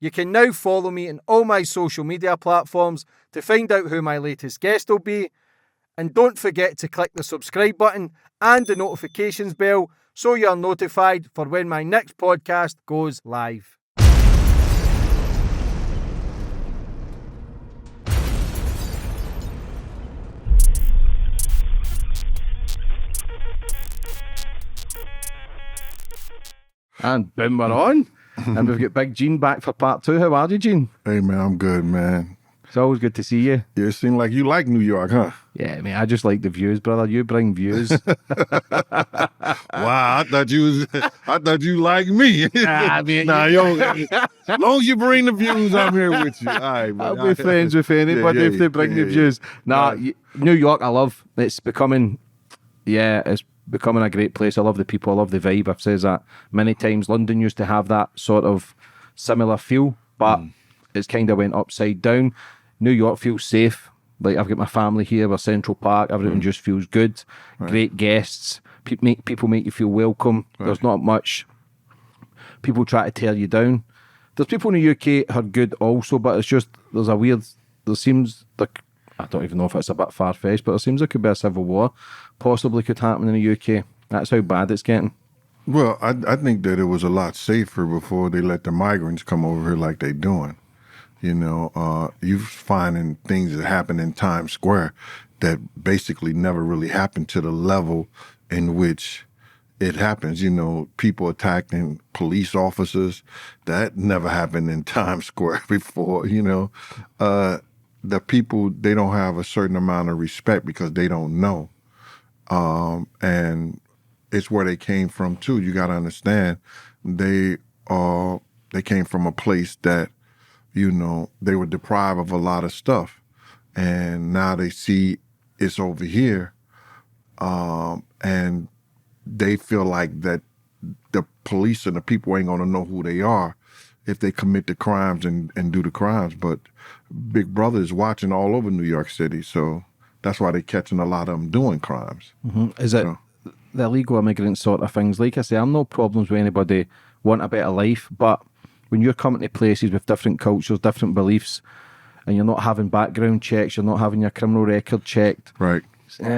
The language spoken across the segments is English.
You can now follow me on all my social media platforms to find out who my latest guest will be. And don't forget to click the subscribe button and the notifications bell so you're notified for when my next podcast goes live. And boom, we're on. And we've got Big Gene back for part 2. How are you, Gene? Hey, man, I'm good, man. It's always good to see you. Yeah, it seems like you like New York, huh? Yeah, mate, I just like the views, brother. You bring views. Wow, I thought you like me. Nah, mate, as long as you bring the views, I'm here with you. All right, man. I'll be friends with anybody if they bring the views. New York, I love. It's becoming a great place. I love the people. I love the vibe. I've said that many times. London used to have that sort of similar feel, but it's kind of went upside down. New York feels safe. Like, I've got my family here. We're Central Park. Everything just feels good. Right. Great guests. People make you feel welcome. Right. There's not much. People try to tear you down. There's people in the UK who are good also, but it's just, there seems like, I don't even know if it's a bit far-fetched, but there seems there could be a civil war possibly could happen in the UK. That's how bad it's getting. Well, I think that it was a lot safer before they let the migrants come over here like they're doing. You know, you're finding things that happen in Times Square that basically never really happened to the level in which it happens. You know, people attacking police officers, that never happened in Times Square before, you know. The people, they don't have a certain amount of respect because they don't know. And it's where they came from too. You got to understand, they came from a place that, you know, they were deprived of a lot of stuff. And now they see it's over here. And they feel like that the police and the people ain't going to know who they are if they commit the crimes and do the crimes. But Big Brother is watching all over New York City. So that's why they're catching a lot of them doing crimes. Mm-hmm. Is it the illegal immigrant sort of things? Like I say, I'm no problems with anybody want a better life, but when you're coming to places with different cultures, different beliefs, and you're not having background checks, you're not having your criminal record checked, right?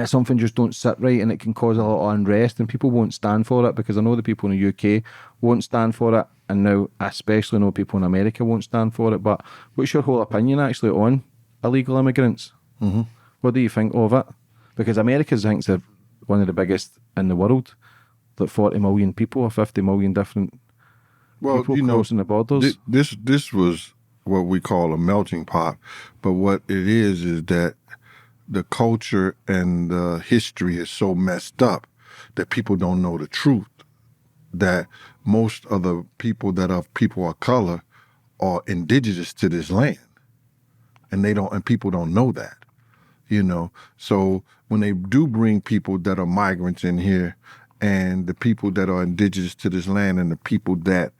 Something just don't sit right, and it can cause a lot of unrest, and people won't stand for it, because I know the people in the UK won't stand for it, and now I especially know people in America won't stand for it. But what's your whole opinion actually on illegal immigrants? Mm-hmm. What do you think of it? Because America's, I think, one of the biggest in the world, like 40 million people or 50 million different people crossing the borders. This was what we call a melting pot, but what it is that the culture and the history is so messed up that people don't know the truth, that most of the people that are people of color are indigenous to this land, and people don't know that, you know. So when they do bring people that are migrants in here, and the people that are indigenous to this land, and the people that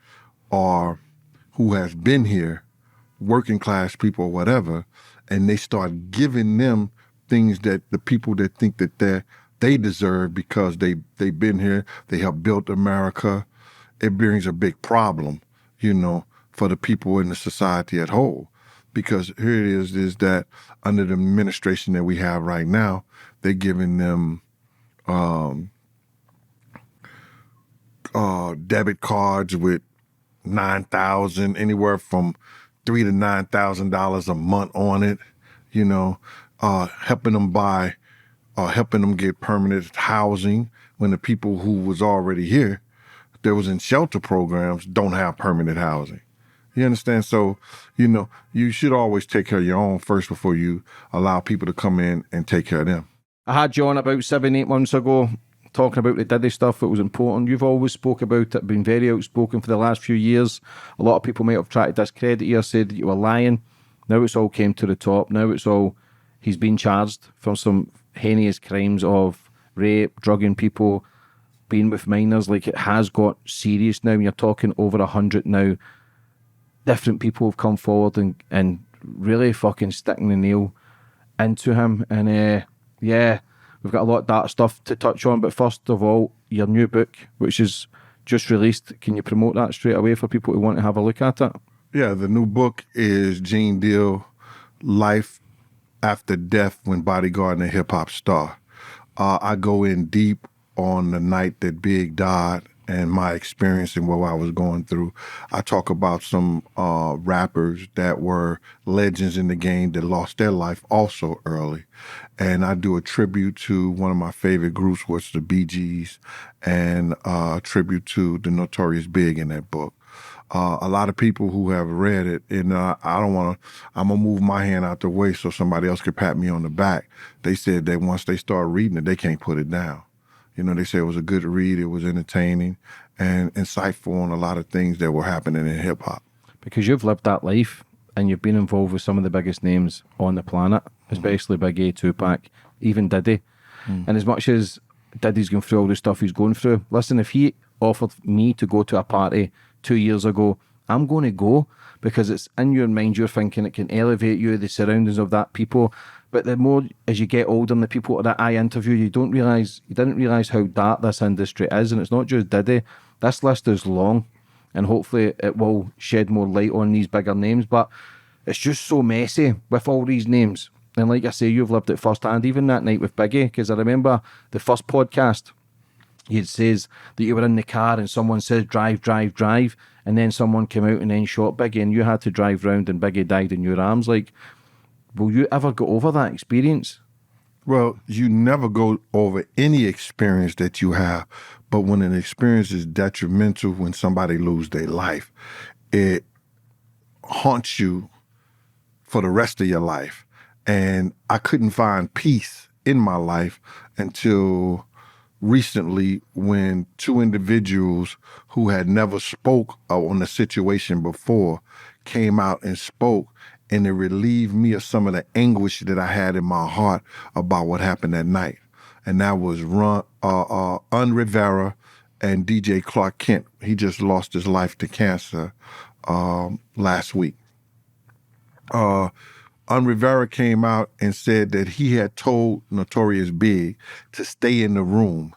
are who has been here, working class people or whatever, and they start giving them things that the people that think that they deserve because they've been here, they have built America, it brings a big problem, you know, for the people in the society at whole. Because here it is that under the administration that we have right now, they're giving them debit cards with $9,000, anywhere from $3,000 to $9,000 a month on it, you know, helping them get permanent housing when the people who was already here, that was in shelter programs, don't have permanent housing. You understand? So, you know, you should always take care of your own first before you allow people to come in and take care of them. I had you on about 7-8 months ago talking about the Diddy stuff. It was important. You've always spoke about it, been very outspoken for the last few years. A lot of people might have tried to discredit you or said that you were lying. Now it's all came to the top. Now it's all, he's been charged for some heinous crimes of rape, drugging people, being with minors. Like, it has got serious now. You're talking over 100 now. Different people have come forward and really fucking sticking the nail into him. And yeah, we've got a lot of that stuff to touch on. But first of all, your new book, which is just released, can you promote that straight away for people who want to have a look at it? Yeah, the new book is Gene Deal, Life After Death When Bodyguard and a Hip Hop Star. I go in deep on the night that Big died and my experience and what I was going through. I talk about some rappers that were legends in the game that lost their life also early. And I do a tribute to one of my favorite groups, which is the Bee Gees, and a tribute to the Notorious Big in that book. A lot of people who have read it, and I don't want to, I'm going to move my hand out the way so somebody else could pat me on the back. They said that once they start reading it, they can't put it down. You know, they said it was a good read, it was entertaining and insightful on a lot of things that were happening in hip hop. Because you've lived that life and you've been involved with some of the biggest names on the planet, especially Biggie, Tupac, even Diddy. And as much as Diddy's going through all the stuff he's going through, listen, if he offered me to go to a party 2 years ago, I'm going to go because it's in your mind, you're thinking it can elevate you, the surroundings of that people. But the more as you get older and the people that I interview, you didn't realise how dark this industry is. And it's not just Diddy. This list is long and hopefully it will shed more light on these bigger names. But it's just so messy with all these names. And like I say, you've lived it firsthand, even that night with Biggie, because I remember the first podcast, it says that you were in the car and someone says, drive, drive, drive. And then someone came out and then shot Biggie and you had to drive round and Biggie died in your arms. Like, will you ever get over that experience? Well, you never go over any experience that you have, but when an experience is detrimental, when somebody loses their life, it haunts you for the rest of your life. And I couldn't find peace in my life until recently when two individuals who had never spoke on the situation before came out and spoke, and it relieved me of some of the anguish that I had in my heart about what happened that night. And that was Un Rivera and DJ Clark Kent. He just lost his life to cancer last week. Un Rivera came out and said that he had told Notorious Big to stay in the room.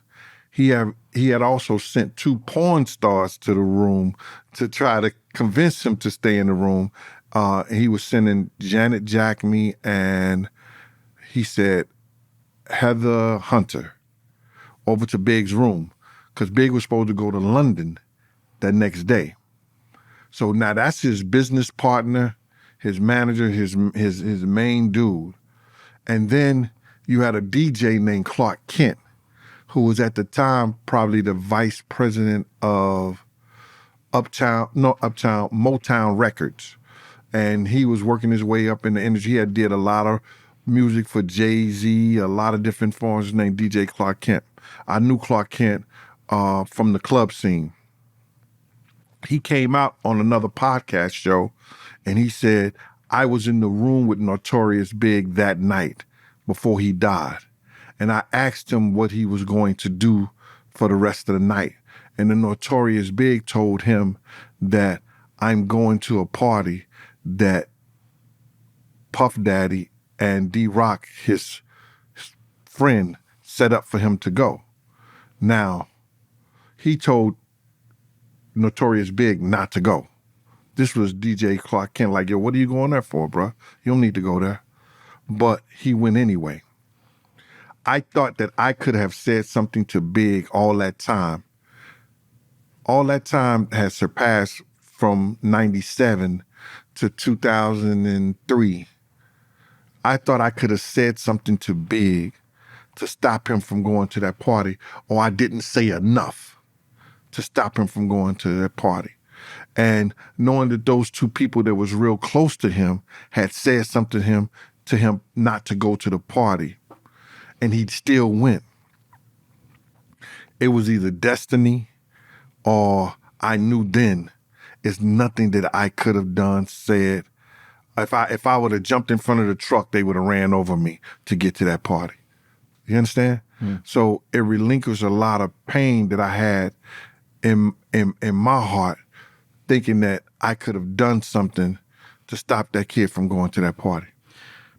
He had also sent two porn stars to the room to try to convince him to stay in the room. He was sending Janet Jackme and he said Heather Hunter over to Big's room because Big was supposed to go to London that next day. So now that's his business partner, his manager, his main dude. And then you had a DJ named Clark Kent, who was at the time probably the vice president of Motown Records. And he was working his way up in the industry. He did a lot of music for Jay-Z, a lot of different forms. His name DJ Clark Kent. I knew Clark Kent from the club scene. He came out on another podcast show and he said, I was in the room with Notorious Big that night before he died. And I asked him what he was going to do for the rest of the night. And the Notorious Big told him that I'm going to a party that Puff Daddy and D-Rock, his friend, set up for him to go. Now, he told Notorious Big not to go. This was DJ Clark Kent, like, yo, what are you going there for, bro? You don't need to go there. But he went anyway. I thought that I could have said something to Big all that time. All that time has surpassed from 97 to 2003. I thought I could have said something to Big to stop him from going to that party, or I didn't say enough to stop him from going to that party. And knowing that those two people that was real close to him had said something to him not to go to the party, and he still went. It was either destiny or I knew then it's nothing that I could have done, said. If I would have jumped in front of the truck, they would have ran over me to get to that party. You understand? So it relinquished a lot of pain that I had in my heart, thinking that I could have done something to stop that kid from going to that party.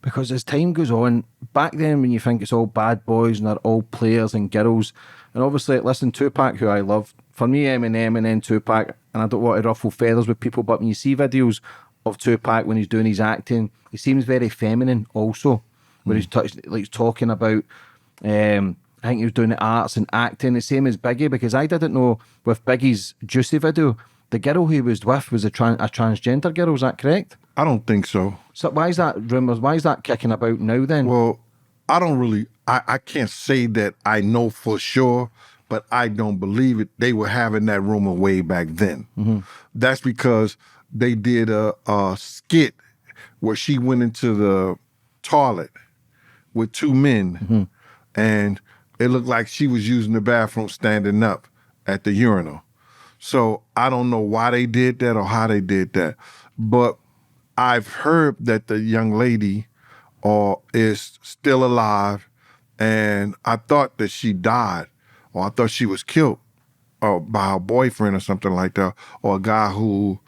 Because as time goes on, back then when you think it's all bad boys and they're all players and girls, and obviously, listen, Tupac, who I love, for me, Eminem and then Tupac, and I don't want to ruffle feathers with people, but when you see videos of Tupac when he's doing his acting, he seems very feminine also, where he's talking about, I think he was doing the arts and acting, the same as Biggie, because I didn't know with Biggie's Juicy video, the girl he was with was a transgender girl, is that correct? I don't think so. So why is that rumours, why is that kicking about now then? Well, I don't really, I can't say that I know for sure, but I don't believe it. They were having that rumor way back then. That's because they did a skit where she went into the toilet with two men, and it looked like she was using the bathroom standing up at the urinal. So I don't know why they did that or how they did that, but I've heard that the young lady is still alive, and I thought that she died, or I thought she was killed by her boyfriend or something like that, or a guy who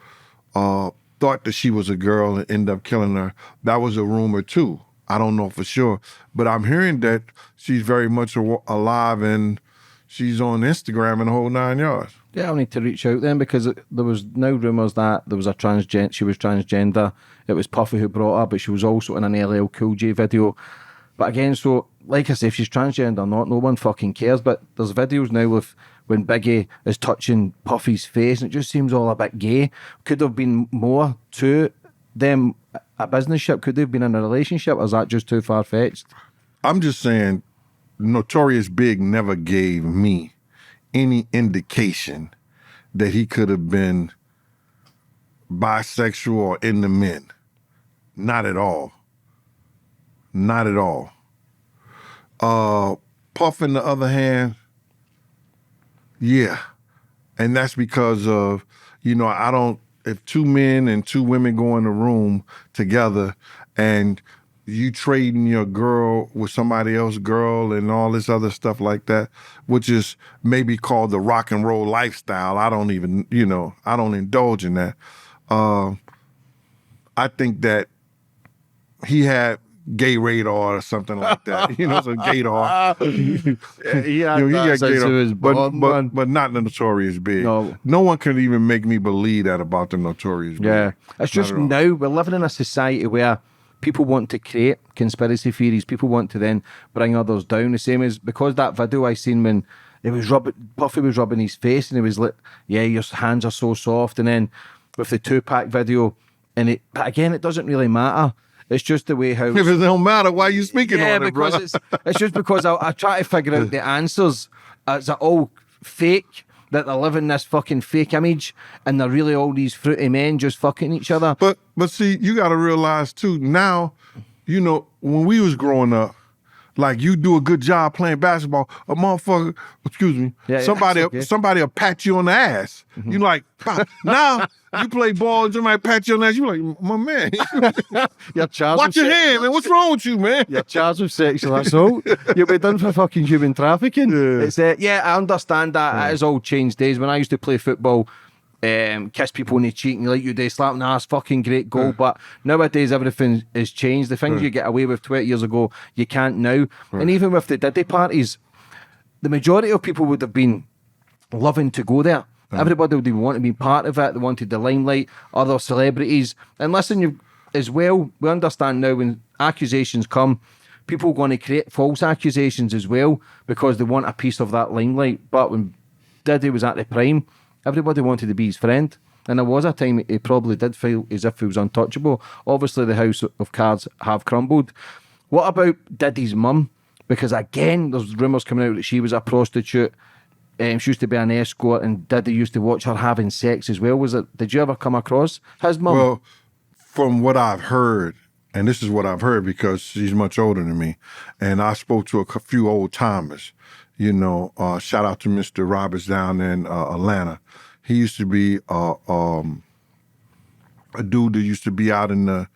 thought that she was a girl and ended up killing her. That was a rumor too. I don't know for sure, but I'm hearing that she's very much alive and she's on Instagram and the whole 9 yards. Yeah, I'll need to reach out then, because there was now rumours that there was she was transgender. It was Puffy who brought her, but she was also in an LL Cool J video. But again, so like I say, if she's transgender or not, no one fucking cares. But there's videos now of when Biggie is touching Puffy's face, and it just seems all a bit gay. Could there have been more to them, a business ship? Could they have been in a relationship, or is that just too far-fetched? I'm just saying, Notorious Big never gave me any indication that he could have been bisexual or into men. Not at all. Not at all. Puff, on the other hand, yeah. And that's because of, if two men and two women go in a room together and you trading your girl with somebody else's girl and all this other stuff like that, which is maybe called the rock and roll lifestyle. I don't even, I don't indulge in that. I think that he had gay radar or something like that. So gaydar. He had gaydar, but not the Notorious Big. No one can even make me believe that about the Notorious Big. Yeah, it's just now we're living in a society where people want to create conspiracy theories. People want to then bring others down. The same as, because that video I seen when Puffy was rubbing his face and he was like, yeah, your hands are so soft. And then with the Tupac video, but again, it doesn't really matter. It's just the way how... If it don't matter, why are you speaking on it, bro? It's just because I try to figure out the answers. Is it all fake, that they're living this fucking fake image, and they're really all these fruity men just fucking each other? But see, you got to realize too, now, when we was growing up, like, you do a good job playing basketball, a motherfucker, somebody will pat you on the ass. You like, now you play ball and somebody pat you on the ass, you like, my man. Watch your hand, man. What's wrong with you, man? You're charged with sexual assault. You'll be done for fucking human trafficking. Yeah. It's I understand that. It has all changed days. When I used to play football, kiss people in the cheek and like you do, slap an ass, fucking great goal. But nowadays everything has changed. The things you get away with 20 years ago, you can't now. And even with the Diddy parties, the majority of people would have been loving to go there. Everybody would want to be part of it. They wanted the limelight, other celebrities. And listen, as well, we understand now when accusations come, people are going to create false accusations as well because they want a piece of that limelight. But when Diddy was at the prime, everybody wanted to be his friend. And there was a time he probably did feel as if he was untouchable. Obviously, the house of cards have crumbled. What about Diddy's mum? Because again, there's rumours coming out that she was a prostitute. She used to be an escort, and Diddy used to watch her having sex as well. Did you ever come across his mum? Well, from what I've heard, and this is what I've heard because she's much older than me, and I spoke to a few old timers. Shout out to Mr. Roberts down in Atlanta. He used to be a dude that used to be out in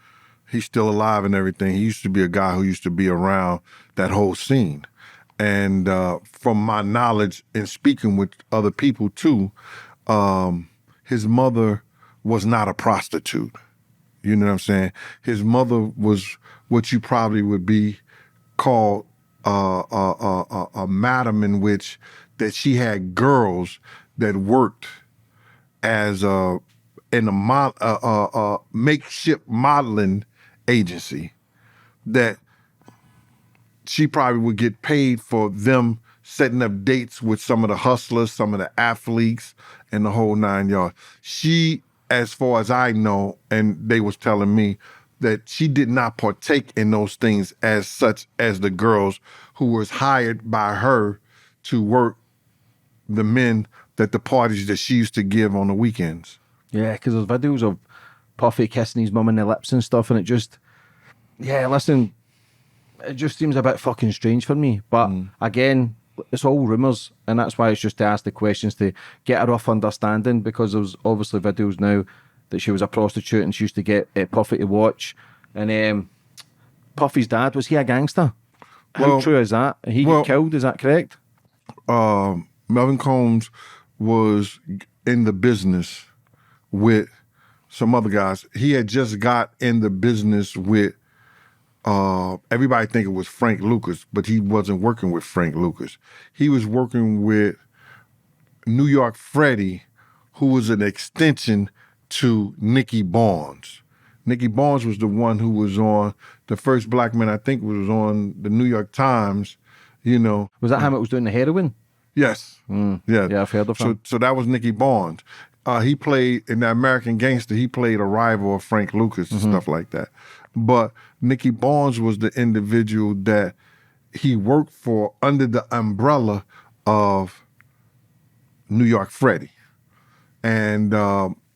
he's still alive and everything. He used to be a guy who used to be around that whole scene. And from my knowledge in speaking with other people too, his mother was not a prostitute. You know what I'm saying? His mother was what you probably would be called a madam, in which that she had girls that worked as in a makeshift modeling agency, that she probably would get paid for them setting up dates with some of the hustlers, some of the athletes, and the whole 9 yards. She, as far as I know, and they was telling me, that she did not partake in those things as such as the girls who was hired by her to work the men that the parties that she used to give on the weekends. Yeah, because there's videos of Puffy kissing his mum in the lips and stuff, and it just, yeah, listen, it just seems a bit fucking strange for me. But again, it's all rumours, and that's why it's just to ask the questions to get a rough understanding, because there's obviously videos now that she was a prostitute and she used to get Puffy to watch. And Puffy's dad, was he a gangster? How true is that? He got killed, is that correct? Melvin Combs was in the business with some other guys. He had just got in the business with, everybody think it was Frank Lucas, but he wasn't working with Frank Lucas. He was working with New York Freddie, who was an extension to Nicky Barnes. Nicky Barnes was the one who was on, the first black man I think was on the New York Times, you know. Was that him that was doing the heroin? Yes. Yeah. Yeah, I've heard of him. So that was Nicky Barnes. He played, in the American Gangster, he played a rival of Frank Lucas and stuff like that. But Nicky Barnes was the individual that he worked for under the umbrella of New York Freddie. And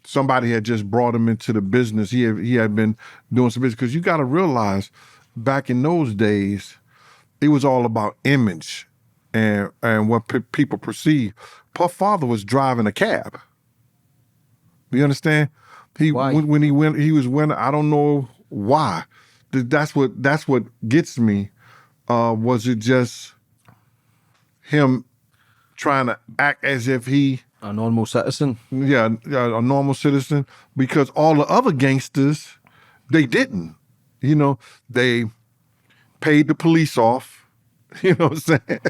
somebody had just brought him into the business. He had been doing some business. Because you got to realize, back in those days, it was all about image and what people perceive. Puff father was driving a cab. You understand? Why? When he went, he was winning. I don't know why. That's what gets me. Was it just him trying to act as if he a normal citizen? Yeah, a normal citizen. Because all the other gangsters, they didn't. You know, they paid the police off. You know what I'm saying?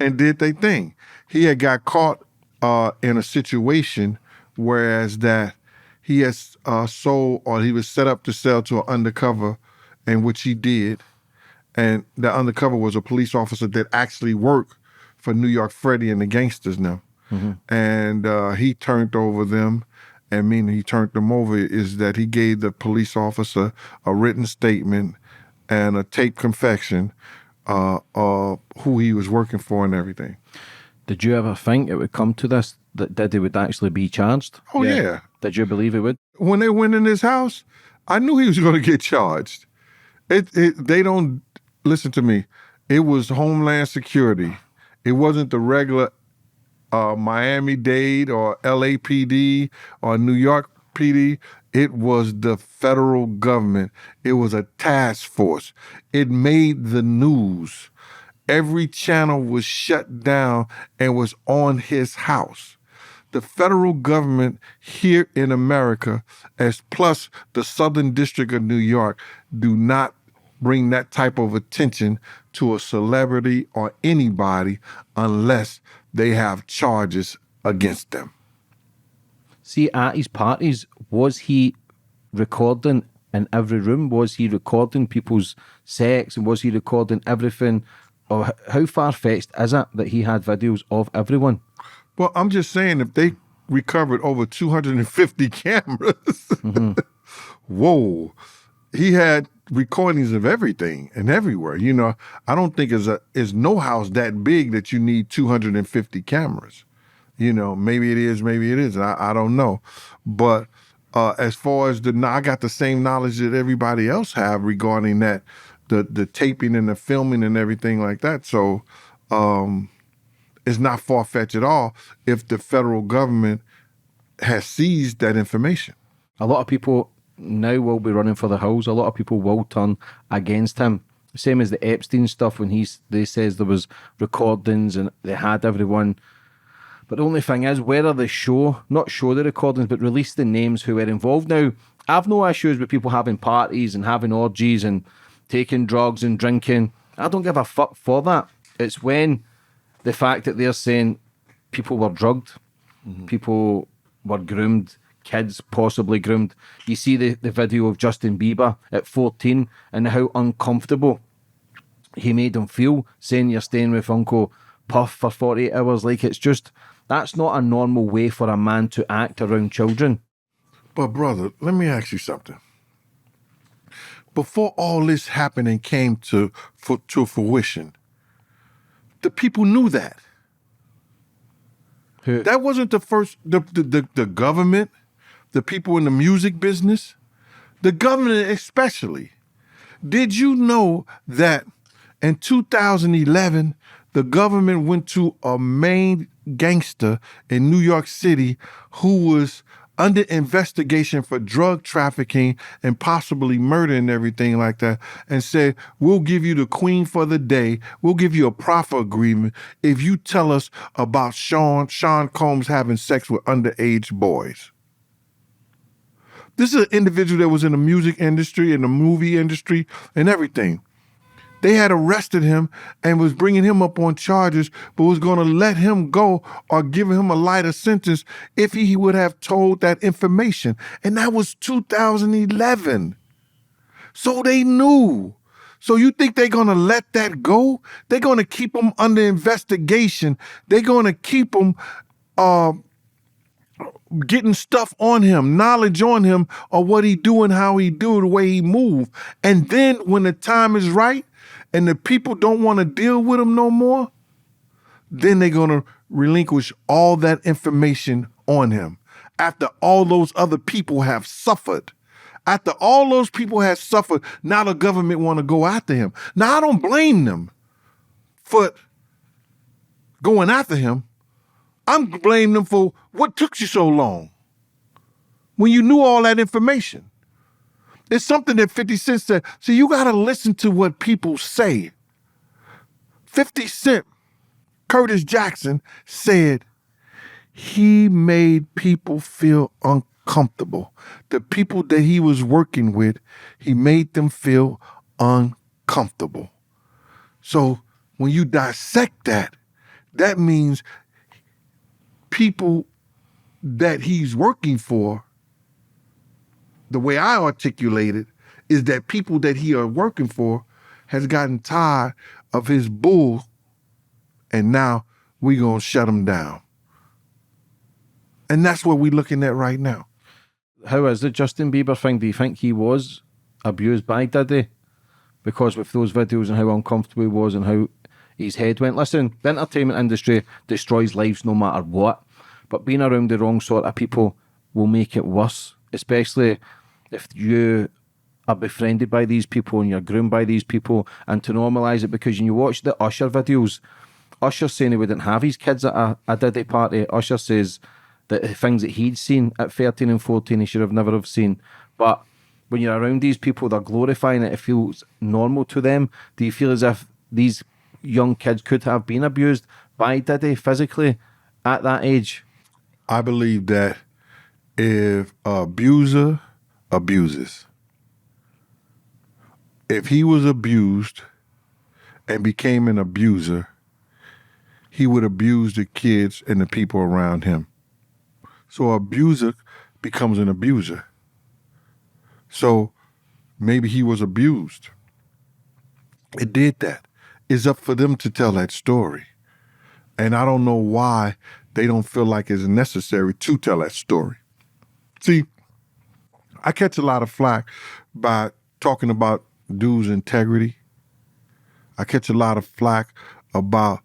And did their thing. He had got caught in a situation, whereas that he has sold, or he was set up to sell to an undercover, and which he did. And the undercover was a police officer that actually worked for New York Freddie and the gangsters now. And he turned over them, and meaning he turned them over is that he gave the police officer a written statement and a tape confession of who he was working for and everything. Did you ever think it would come to this, that Diddy would actually be charged? Oh, yeah. Did you believe it would? When they went in his house, I knew he was going to get charged. They don't, listen to me, it was Homeland Security. It wasn't the regular Miami-Dade or LAPD or New York PD. It was the federal government. It was a task force. It made the news. Every channel was shut down and was on his house. The federal government here in America, as plus the Southern District of New York, do not bring that type of attention to a celebrity or anybody unless they have charges against them. See, at his parties, was he recording in every room? Was he recording people's sex? And was he recording everything? Or how far-fetched is it that he had videos of everyone? Well, I'm just saying, if they recovered over 250 cameras, whoa, he had recordings of everything and everywhere. You know, I don't think is no house that big that you need 250 cameras. You know, maybe it is, maybe it isn't. I don't know. But as far as I got the same knowledge that everybody else have regarding that, the taping and the filming and everything like that. So it's not far-fetched at all if the federal government has seized that information. A lot of people now will be running for the hills. A lot of people will turn against him. Same as the Epstein stuff when they says there was recordings and they had everyone. But the only thing is, whether they not show the recordings, but release the names who were involved. Now, I've no issues with people having parties and having orgies and taking drugs and drinking. I don't give a fuck for that. It's when the fact that they're saying people were drugged, People were groomed, kids possibly groomed. You see the video of Justin Bieber at 14 and how uncomfortable he made him feel, saying you're staying with Uncle Puff for 48 hours. Like, it's just, that's not a normal way for a man to act around children. But brother, let me ask you something. Before all this happened and came to fruition, the people knew that. That wasn't the first, the government, the people in the music business, the government especially. Did you know that in 2011, the government went to a main gangster in New York City who was under investigation for drug trafficking and possibly murder and everything like that, and said, we'll give you the queen for the day. We'll give you a proffer agreement if you tell us about Sean Combs having sex with underage boys. This is an individual that was in the music industry, in the movie industry, and everything. They had arrested him and was bringing him up on charges, but was going to let him go or give him a lighter sentence if he would have told that information. And that was 2011. So they knew. So you think they're going to let that go? They're going to keep him under investigation. They're going to keep him getting stuff on him, knowledge on him of what he do and how he do, the way he move. And then when the time is right, and the people don't want to deal with him no more, then they're going to relinquish all that information on him. After all those other people have suffered. After all those people have suffered, now the government want to go after him. Now, I don't blame them for going after him. I'm blaming them for what took you so long when you knew all that information. It's something that 50 Cent said. So you got to listen to what people say. 50 Cent, Curtis Jackson, said he made people feel uncomfortable. The people that he was working with, he made them feel uncomfortable. So when you dissect that, that means people that he's working for, the way I articulate it, is that people that he are working for has gotten tired of his bull, and now we gonna shut him down. And that's what we're looking at right now. How is the Justin Bieber thing? Do you think he was abused by Diddy? Because with those videos and how uncomfortable he was and how his head went. Listen, the entertainment industry destroys lives no matter what, but being around the wrong sort of people will make it worse, especially if you are befriended by these people and you're groomed by these people. And to normalise it, because when you watch the Usher videos, Usher saying he wouldn't have his kids at a Diddy party. Usher says that the things that he'd seen at 13 and 14 he should have never have seen. But when you're around these people, they're glorifying it. It feels normal to them. Do you feel as if these young kids could have been abused by Diddy physically at that age? I believe that if an abuser abuses, if he was abused and became an abuser, he would abuse the kids and the people around him. So an abuser becomes an abuser. So maybe he was abused. It did that. It's up for them to tell that story. And I don't know why they don't feel like it's necessary to tell that story. See, I catch a lot of flack by talking about dudes' integrity. I catch a lot of flack about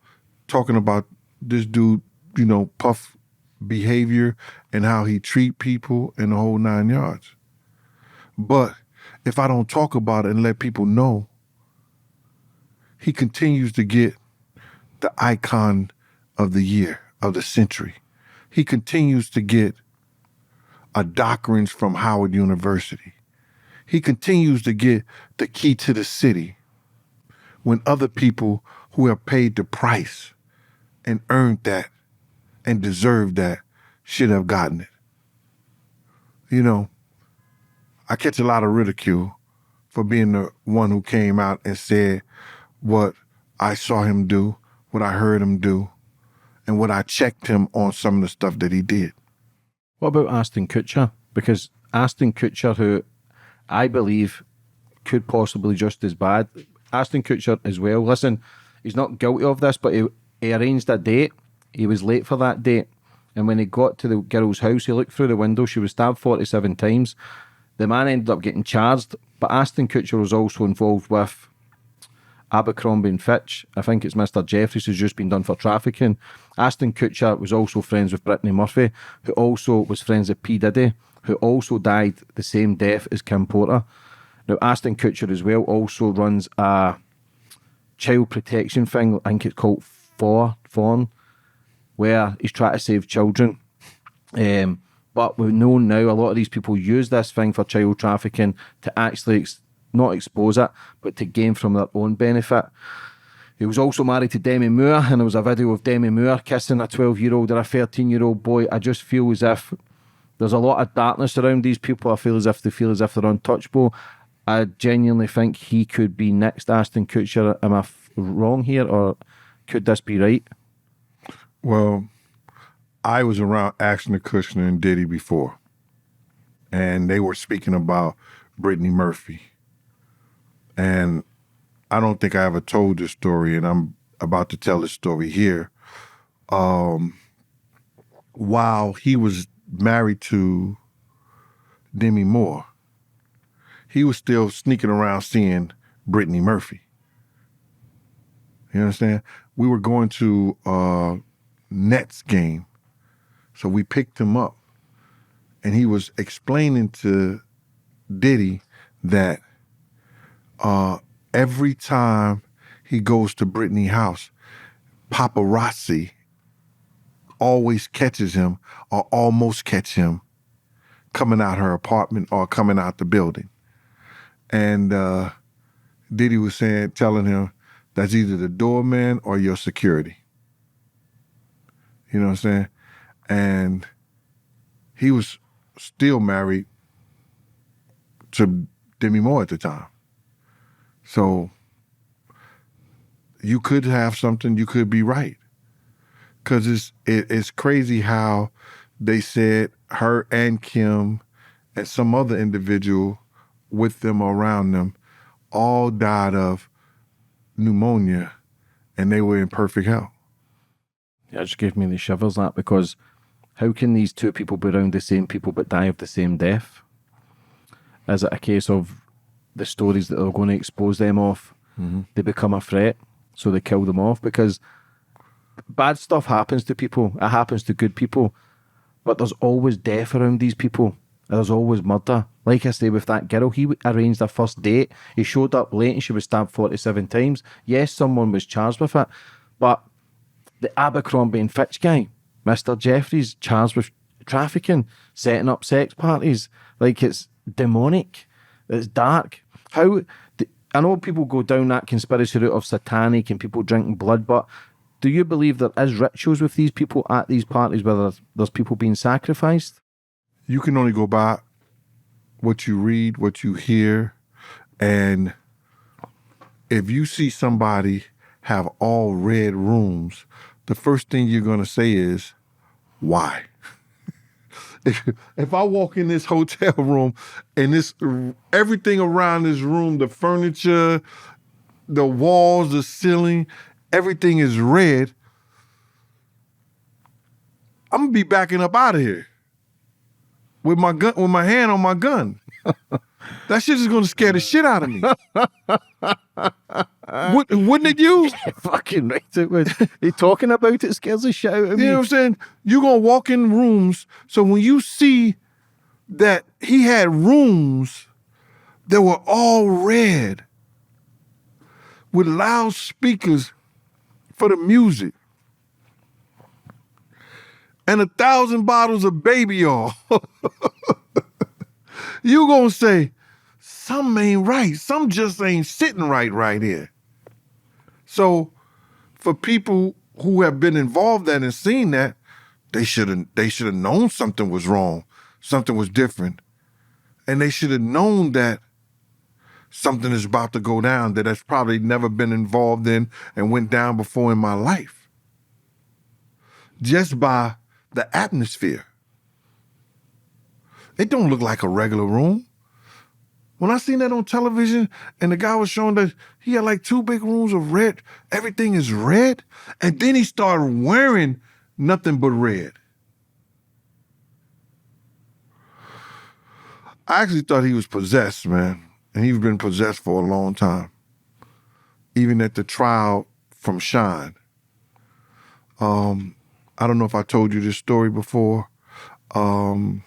talking about this dude, Puff behavior and how he treat people and the whole 9 yards. But if I don't talk about it and let people know, he continues to get the icon of the year, of the century. He continues to get a doctrines from Howard University. He continues to get the key to the city when other people who have paid the price and earned that and deserved that should have gotten it. I catch a lot of ridicule for being the one who came out and said what I saw him do, what I heard him do, and would I checked him on some of the stuff that he did. What about Ashton Kutcher? Because Ashton Kutcher, who I believe could possibly just as bad. Ashton Kutcher as well. Listen, he's not guilty of this, but he arranged a date. He was late for that date. And when he got to the girl's house, he looked through the window. She was stabbed 47 times. The man ended up getting charged. But Ashton Kutcher was also involved with Abercrombie and Fitch. I think it's Mr. Jeffries who's just been done for trafficking. Ashton Kutcher was also friends with Brittany Murphy, who also was friends with P. Diddy, who also died the same death as Kim Porter. Now, Ashton Kutcher as well also runs a child protection thing. I think it's called Fawn, where he's trying to save children. But we know now a lot of these people use this thing for child trafficking to actually not expose it, but to gain from their own benefit. He was also married to Demi Moore, and there was a video of Demi Moore kissing a 12-year-old or a 13-year-old boy. I just feel as if there's a lot of darkness around these people. I feel as if they feel as if they're untouchable. I genuinely think he could be next Ashton Kutcher. Am I wrong here, or could this be right? Well, I was around Ashton Kutcher and Diddy before, and they were speaking about Brittany Murphy. And I don't think I ever told this story, and I'm about to tell this story here. While he was married to Demi Moore, he was still sneaking around seeing Brittany Murphy. You understand? We were going to a Nets game, so we picked him up, and he was explaining to Diddy that every time he goes to Brittany's house, paparazzi always catches him or almost catch him coming out her apartment or coming out the building. And Diddy was telling him that's either the doorman or your security. You know what I'm saying? And he was still married to Demi Moore at the time. So you could have something, you could be right. Because it's crazy how they said her and Kim and some other individual with them or around them all died of pneumonia and they were in perfect health. Yeah, it just gave me the shivers, that, because how can these two people be around the same people but die of the same death? Is it a case of the stories that are going to expose them off, they become a threat, so they kill them off? Because bad stuff happens to people. It happens to good people. But there's always death around these people. There's always murder. Like I say, with that girl, he arranged a first date. He showed up late and she was stabbed 47 times. Yes, someone was charged with it. But the Abercrombie and Fitch guy, Mr. Jeffries, charged with trafficking, setting up sex parties. Like, it's demonic. It's dark. I know people go down that conspiracy route of satanic and people drinking blood, but do you believe there is rituals with these people at these parties where there's people being sacrificed? You can only go by what you read, what you hear, and if you see somebody have all red rooms, the first thing you're going to say is, why? If I walk in this hotel room and everything around this room, the furniture, the walls, the ceiling, everything is red, I'm gonna be backing up out of here with my gun, with my hand on my gun. That shit is gonna scare the shit out of me. Wouldn't it you? Fucking right it would. You talking about it scares the shit out of me. You know what I'm saying? You're gonna walk in rooms, so when you see that he had rooms that were all red with loudspeakers for the music and 1,000 bottles of baby oil, you gonna say, something ain't right. Something just ain't sitting right here. So for people who have been involved in and seen that, they should have known something was wrong, something was different. And they should have known that something is about to go down that I've probably never been involved in and went down before in my life. just by the atmosphere. It don't look like a regular room. When I seen that on television and the guy was showing that he had like 2 big rooms of red, everything is red, and then he started wearing nothing but red. I actually thought he was possessed, man, and he's been possessed for a long time. Even at the trial from Shine. I don't know if I told you this story before. We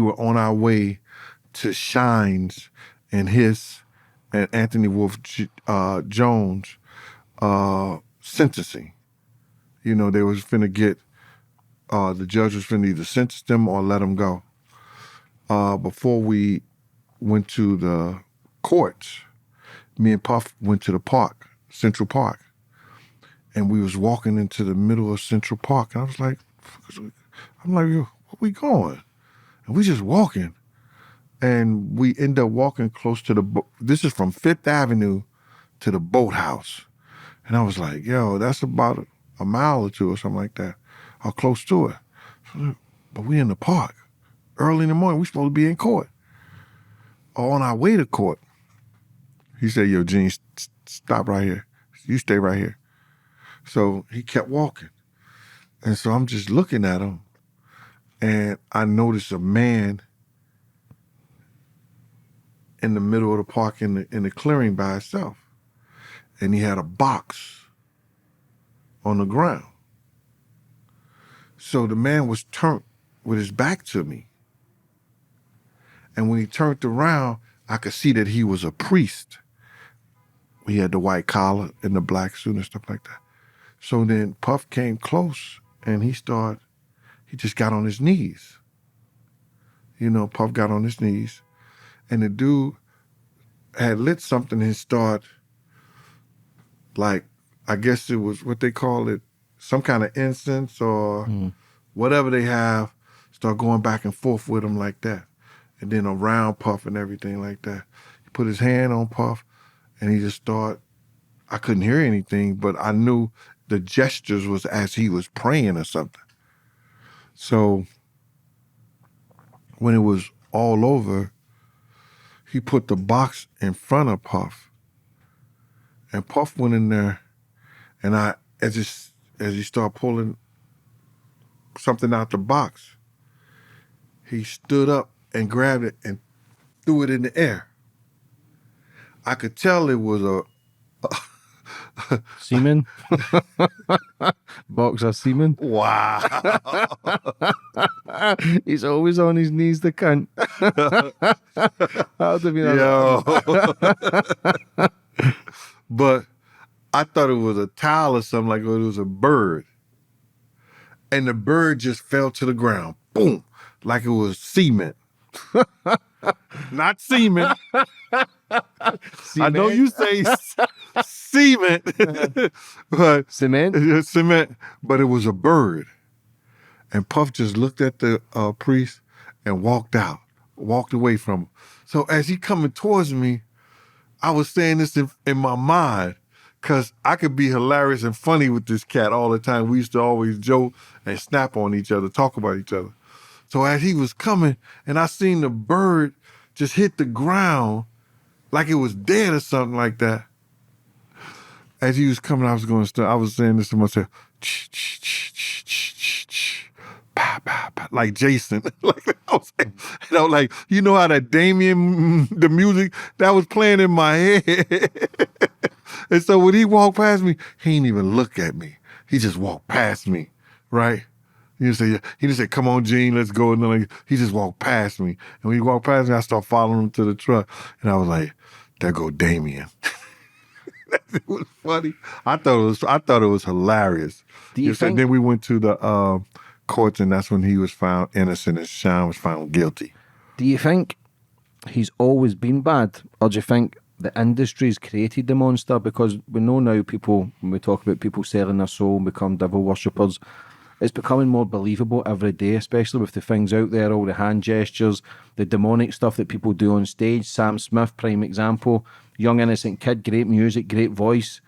were on our way to Shine's and Anthony Wolf Jones sentencing. You know, they was finna get, the judge was finna either sentence them or let them go. Before we went to the courts, me and Puff went to the park, Central Park. And we was walking into the middle of Central Park. And I was like, where we going? And we just walking. And we end up walking close to this is from 5th Avenue to the boathouse. And I was like, yo, that's about a mile or 2 or something like that, or close to it. So, but we in the park. Early in the morning, we supposed to be in court. Or on our way to court. He said, yo, Gene, stop right here. You stay right here. So he kept walking. And so I'm just looking at him. And I noticed a man in the middle of the park in the clearing by itself. And he had a box on the ground. So the man was turned with his back to me. And when he turned around, I could see that he was a priest. He had the white collar and the black suit and stuff like that. So then Puff came close and he just got on his knees. You know, Puff got on his knees and the dude had lit something and started, like, I guess it was what they call it, some kind of incense or whatever they have, start going back and forth with him like that. And then around Puff and everything like that. He put his hand on Puff and he just started, I couldn't hear anything, but I knew the gestures was as he was praying or something. So when it was all over, he put the box in front of Puff. And Puff went in there and as he started pulling something out the box, he stood up and grabbed it and threw it in the air. I could tell it was a semen? Box of semen? Wow. He's always on his knees, the cunt. That would have been But I thought it was a towel or something, like it was a bird. And the bird just fell to the ground. Boom. Like it was cement. Not semen. I know you say cement, but cement, but it was a bird. And Puff just looked at the priest and walked away from him. So as he coming towards me, I was saying this in my mind because I could be hilarious and funny with this cat all the time. We used to always joke and snap on each other, talk about each other. So as he was coming and I seen the bird just hit the ground like it was dead or something like that. As he was coming, I was saying this to myself, bah, bah, bah, like Jason. Like I was, like, you know how that Damien, the music that was playing in my head. And so when he walked past me, he didn't even look at me. He just walked past me, right? He just said, come on, Gene, let's go. And then he just walked past me. And when he walked past me, I started following him to the truck. And I was like, there go Damien. It was funny. I thought it was hilarious. Do you think? Then we went to the courts, and that's when he was found innocent and Sean was found guilty. Do you think he's always been bad, or do you think the industry's created the monster? Because we know now people, when we talk about people selling their soul and become devil worshippers, it's becoming more believable every day, especially with the things out there, all the hand gestures, the demonic stuff that people do on stage. Sam Smith, prime example. Young innocent kid, great music, great voice.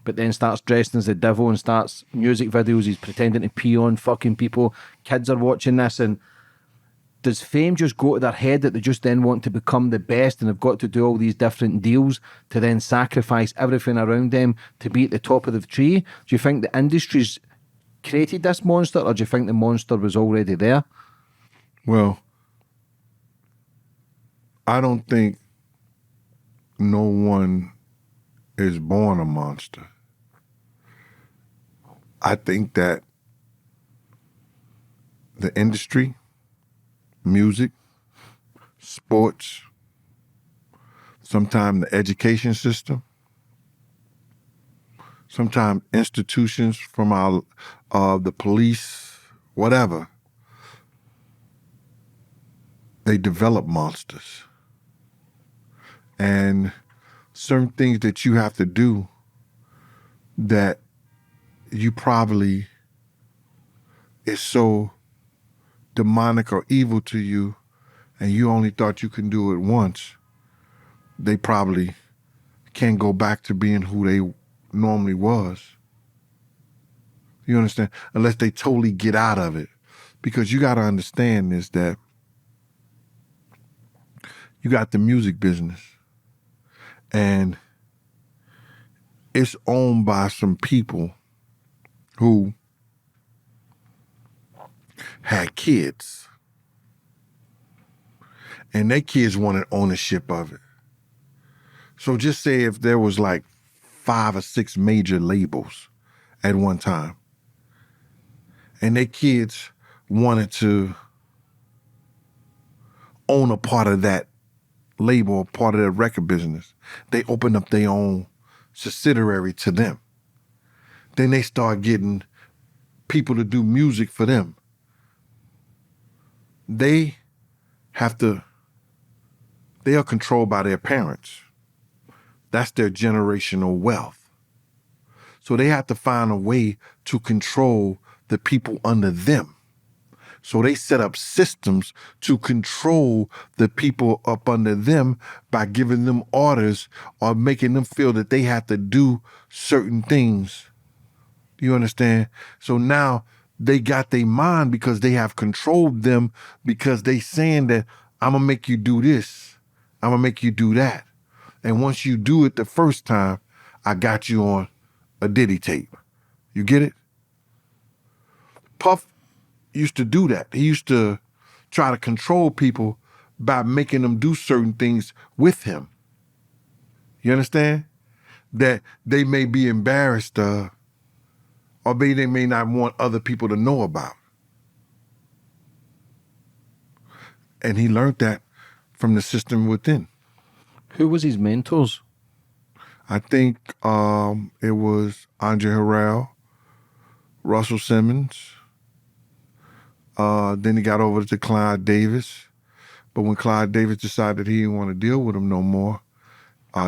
but then starts dressing as the devil and starts music videos. He's pretending to pee on fucking people. Kids are watching this, and does fame just go to their head that they just then want to become the best and have got to do all these different deals to then sacrifice everything around them to be at the top of the tree? Do you think the industry's created this monster, or do you think the monster was already there? Well, I don't think no one is born a monster. I think that the industry, music, sports, sometimes the education system, sometimes institutions from the police, whatever, they develop monsters. And certain things that you have to do that you probably is so demonic or evil to you, and you only thought you can do it once, they probably can't go back to being who they normally was. You understand? Unless they totally get out of it. Because you got to understand is that you got the music business, and it's owned by some people who had kids, and their kids wanted ownership of it. So just say if there was like 5 or 6 major labels at one time, and their kids wanted to own a part of that label or part of their record business, they opened up their own subsidiary to them. Then they start getting people to do music for them. They are controlled by their parents. That's their generational wealth. So they have to find a way to control the people under them. So they set up systems to control the people up under them by giving them orders or making them feel that they have to do certain things. You understand? So now they got their mind because they have controlled them, because they saying that I'm going to make you do this. I'm going to make you do that. And once you do it the first time, I got you on a Diddy tape. You get it? Puff used to do that. He used to try to control people by making them do certain things with him. You understand? That they may be embarrassed or they may not want other people to know about. And he learned that from the system within. Who was his mentors? I think it was Andre Harrell, Russell Simmons. Then he got over to Clive Davis. But when Clive Davis decided he didn't want to deal with him no more,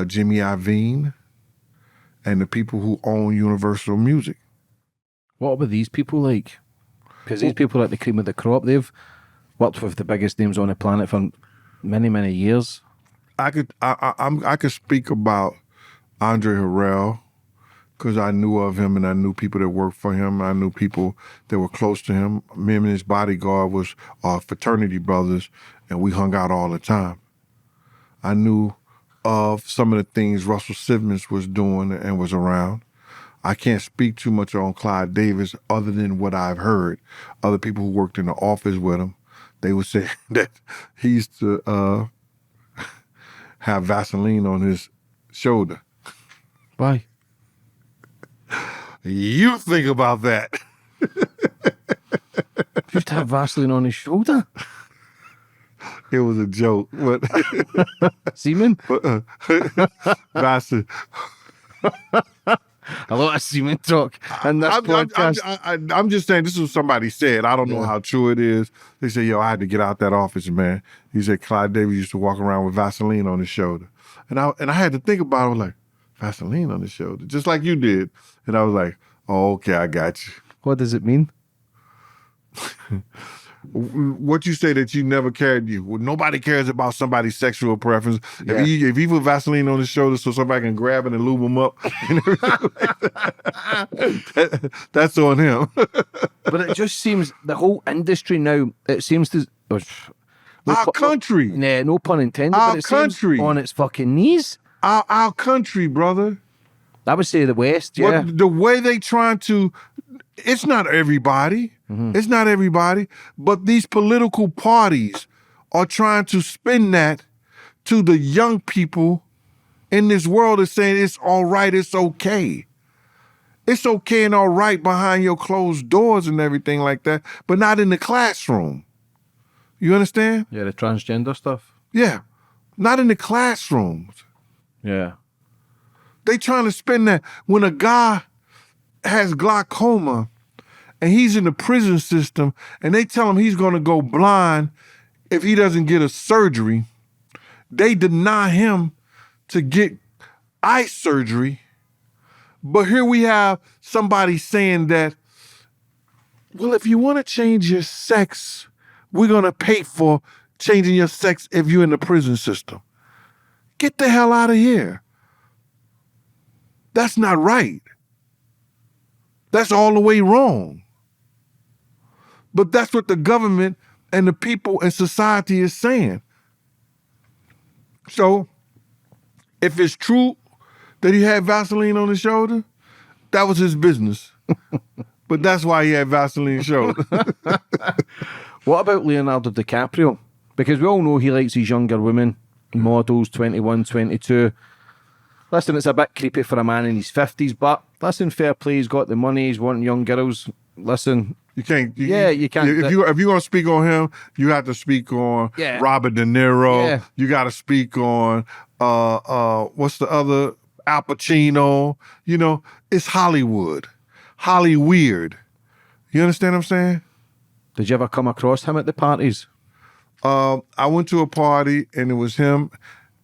Jimmy Iovine and the people who own Universal Music. What were these people like? Because these people are like the cream of the crop. They've worked with the biggest names on the planet for many, many years. I could speak about Andre Harrell because I knew of him and I knew people that worked for him. I knew people that were close to him. Me and his bodyguard was fraternity brothers, and we hung out all the time. I knew of some of the things Russell Simmons was doing and was around. I can't speak too much on Clive Davis other than what I've heard. Other people who worked in the office with him, they would say that he used to have Vaseline on his shoulder. Why? You think about that. He used to have Vaseline on his shoulder. It was a joke. But Semen? Vaseline. A lot of semen talk in this podcast. I'm just saying, this is what somebody said. I don't know how true it is. They said, yo, I had to get out that office, man. He said Clive Davis used to walk around with Vaseline on his shoulder. And I had to think about it. I was like, Vaseline on his shoulder, just like you did. And I was like, oh, okay, I got you. What does it mean? what you say that you never cared, nobody cares about somebody's sexual preference. Yeah. If he put Vaseline on his shoulder so somebody can grab it and lube him up, that's on him. But it just seems the whole industry now, it seems to... Our country. Nah, no pun intended, Our but it country. seems on its fucking knees. Our country, brother. I would say the West, yeah. The way they trying to... It's not everybody. It's not everybody. But these political parties are trying to spin that to the young people in this world is saying it's all right, it's okay. It's okay and all right behind your closed doors and everything like that, but not in the classroom. You understand? Yeah, the transgender stuff. Yeah. Not in the classrooms. Yeah. They trying to spin that when a guy has glaucoma and he's in the prison system and they tell him he's going to go blind if he doesn't get a surgery, they deny him to get eye surgery. But here we have somebody saying that, well, if you want to change your sex, we're going to pay for changing your sex if you're in the prison system. Get the hell out of here. That's not right. That's all the way wrong. But that's what the government and the people and society is saying. So, if it's true that he had Vaseline on his shoulder, that was his business. But that's why he had Vaseline shoulder. What about Leonardo DiCaprio? Because we all know he likes these younger women, models, 21, 22. Listen, it's a bit creepy for a man in his 50s, but listen, fair play, he's got the money, he's wanting young girls. Listen. You can't. You can't. If you're going to speak on him, you have to speak on Robert De Niro. Yeah. You got to speak on, what's the other? Al Pacino. You know, it's Hollywood. Hollyweird. You understand what I'm saying? Did you ever come across him at the parties? I went to a party and it was him,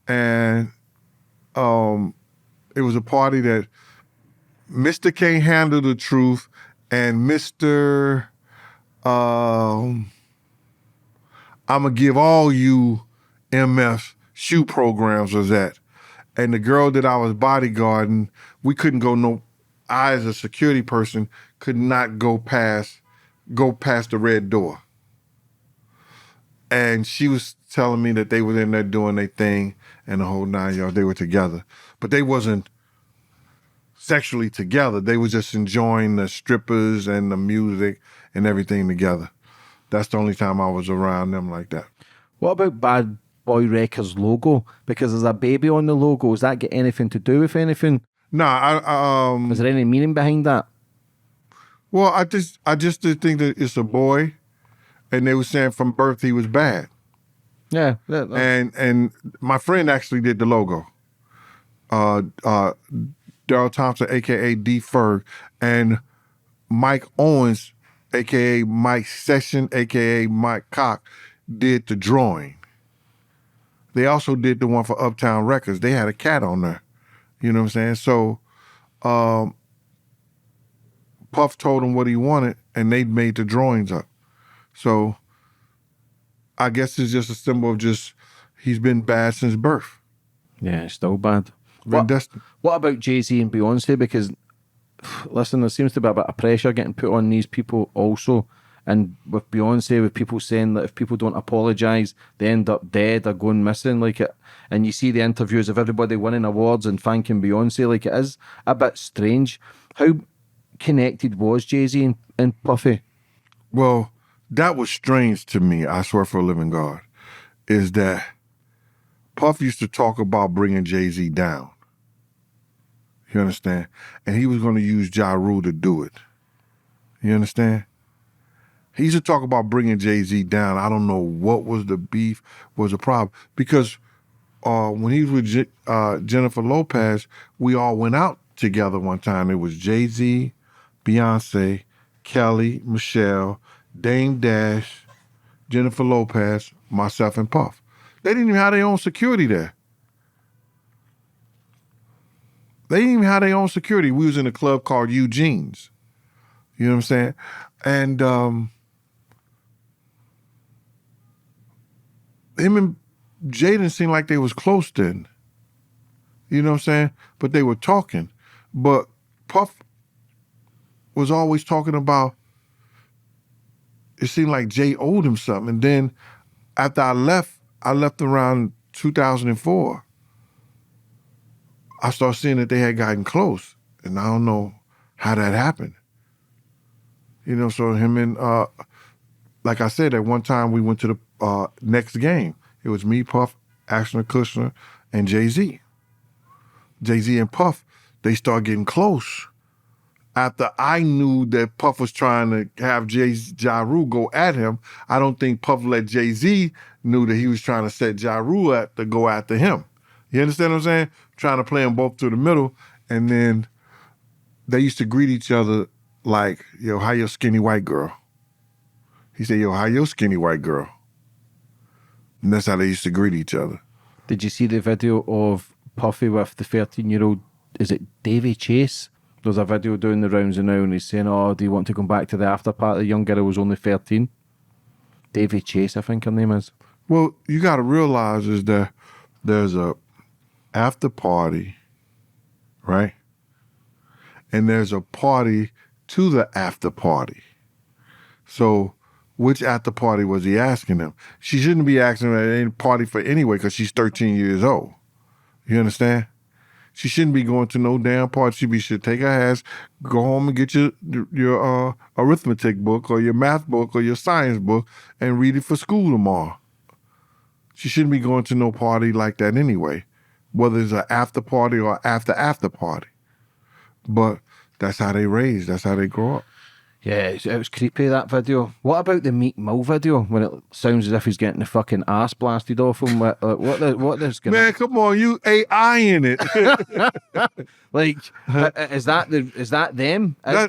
and it was a party that Mr. Can't Handle the Truth and Mr. I'm gonna give all you MF shoe programs was at. And the girl that I was bodyguarding, we couldn't go I as a security person could not go past the red door. And she was telling me that they were in there doing their thing and the whole 9 yards, they were together. But they wasn't sexually together. They was just enjoying the strippers and the music and everything together. That's the only time I was around them like that. What about Bad Boy Records logo? Because there's a baby on the logo. Does that get anything to do with anything? Nah, Is there any meaning behind that? Well, I just did think that it's a boy, and they were saying from birth he was bad. Yeah. And my friend actually did the logo. Daryl Thompson, aka D Ferg, and Mike Owens, aka Mike Session, aka Mike Cock, did the drawing. They also did the one for Uptown Records. They had a cat on there. You know what I'm saying? So Puff told him what he wanted, and they made the drawings up. So I guess it's just a symbol of just he's been bad since birth. Yeah, still bad. What about Jay-Z and Beyonce? Because, listen, there seems to be a bit of pressure getting put on these people also. And with Beyonce, with people saying that if people don't apologise, they end up dead or going missing. Like it, and you see the interviews of everybody winning awards and thanking Beyonce. Like, it is a bit strange. How connected was Jay-Z and Puffy? Well, that was strange to me, I swear for a living God, is that Puff used to talk about bringing Jay-Z down. You understand? And he was going to use Ja Rule to do it. You understand? He used to talk about bringing Jay-Z down. I don't know what was the beef, was the problem. Because when he was with Jennifer Lopez, we all went out together one time. It was Jay-Z, Beyonce, Kelly, Michelle, Dame Dash, Jennifer Lopez, myself, and Puff. They didn't even have their own security there. They didn't even have their own security. We was in a club called Eugene's. You know what I'm saying? And him and Jaden seemed like they was close then. You know what I'm saying? But they were talking. But Puff was always talking about, it seemed like Jay owed him something. And then after I left around 2004. I started seeing that they had gotten close. And I don't know how that happened. You know, so him and, like I said, at one time we went to the next game. It was me, Puff, Ashton Kutcher, and Jay-Z. Jay-Z and Puff, they started getting close. After I knew that Puff was trying to have Ja Rule go at him, I don't think Puff let Jay-Z knew that he was trying to set Ja Rule up to go after him. You understand what I'm saying? Trying to play them both through the middle. And then they used to greet each other like, yo, how your skinny white girl? He said, yo, how your skinny white girl? And that's how they used to greet each other. Did you see the video of Puffy with the 13-year-old, is it Davy Chase? There's a video doing the rounds now and he's saying, oh, do you want to come back to the after party? The young girl was only 13. Davy Chase, I think her name is. Well, you got to realize is that there's a after party, right? And there's a party to the after party. So which after party was he asking them? She shouldn't be asking him at any party for anyway because she's 13 years old. You understand? She shouldn't be going to no damn party. She should take her ass, go home and get your arithmetic book or your math book or your science book and read it for school tomorrow. She shouldn't be going to no party like that anyway, whether it's an after party or after party. But that's how they raise. That's how they grow up. Yeah, it was creepy, that video. What about the Meek Mill video when it sounds as if he's getting the fucking ass blasted off him? What is going Man, come on, you AI in it. Like, is that them? Is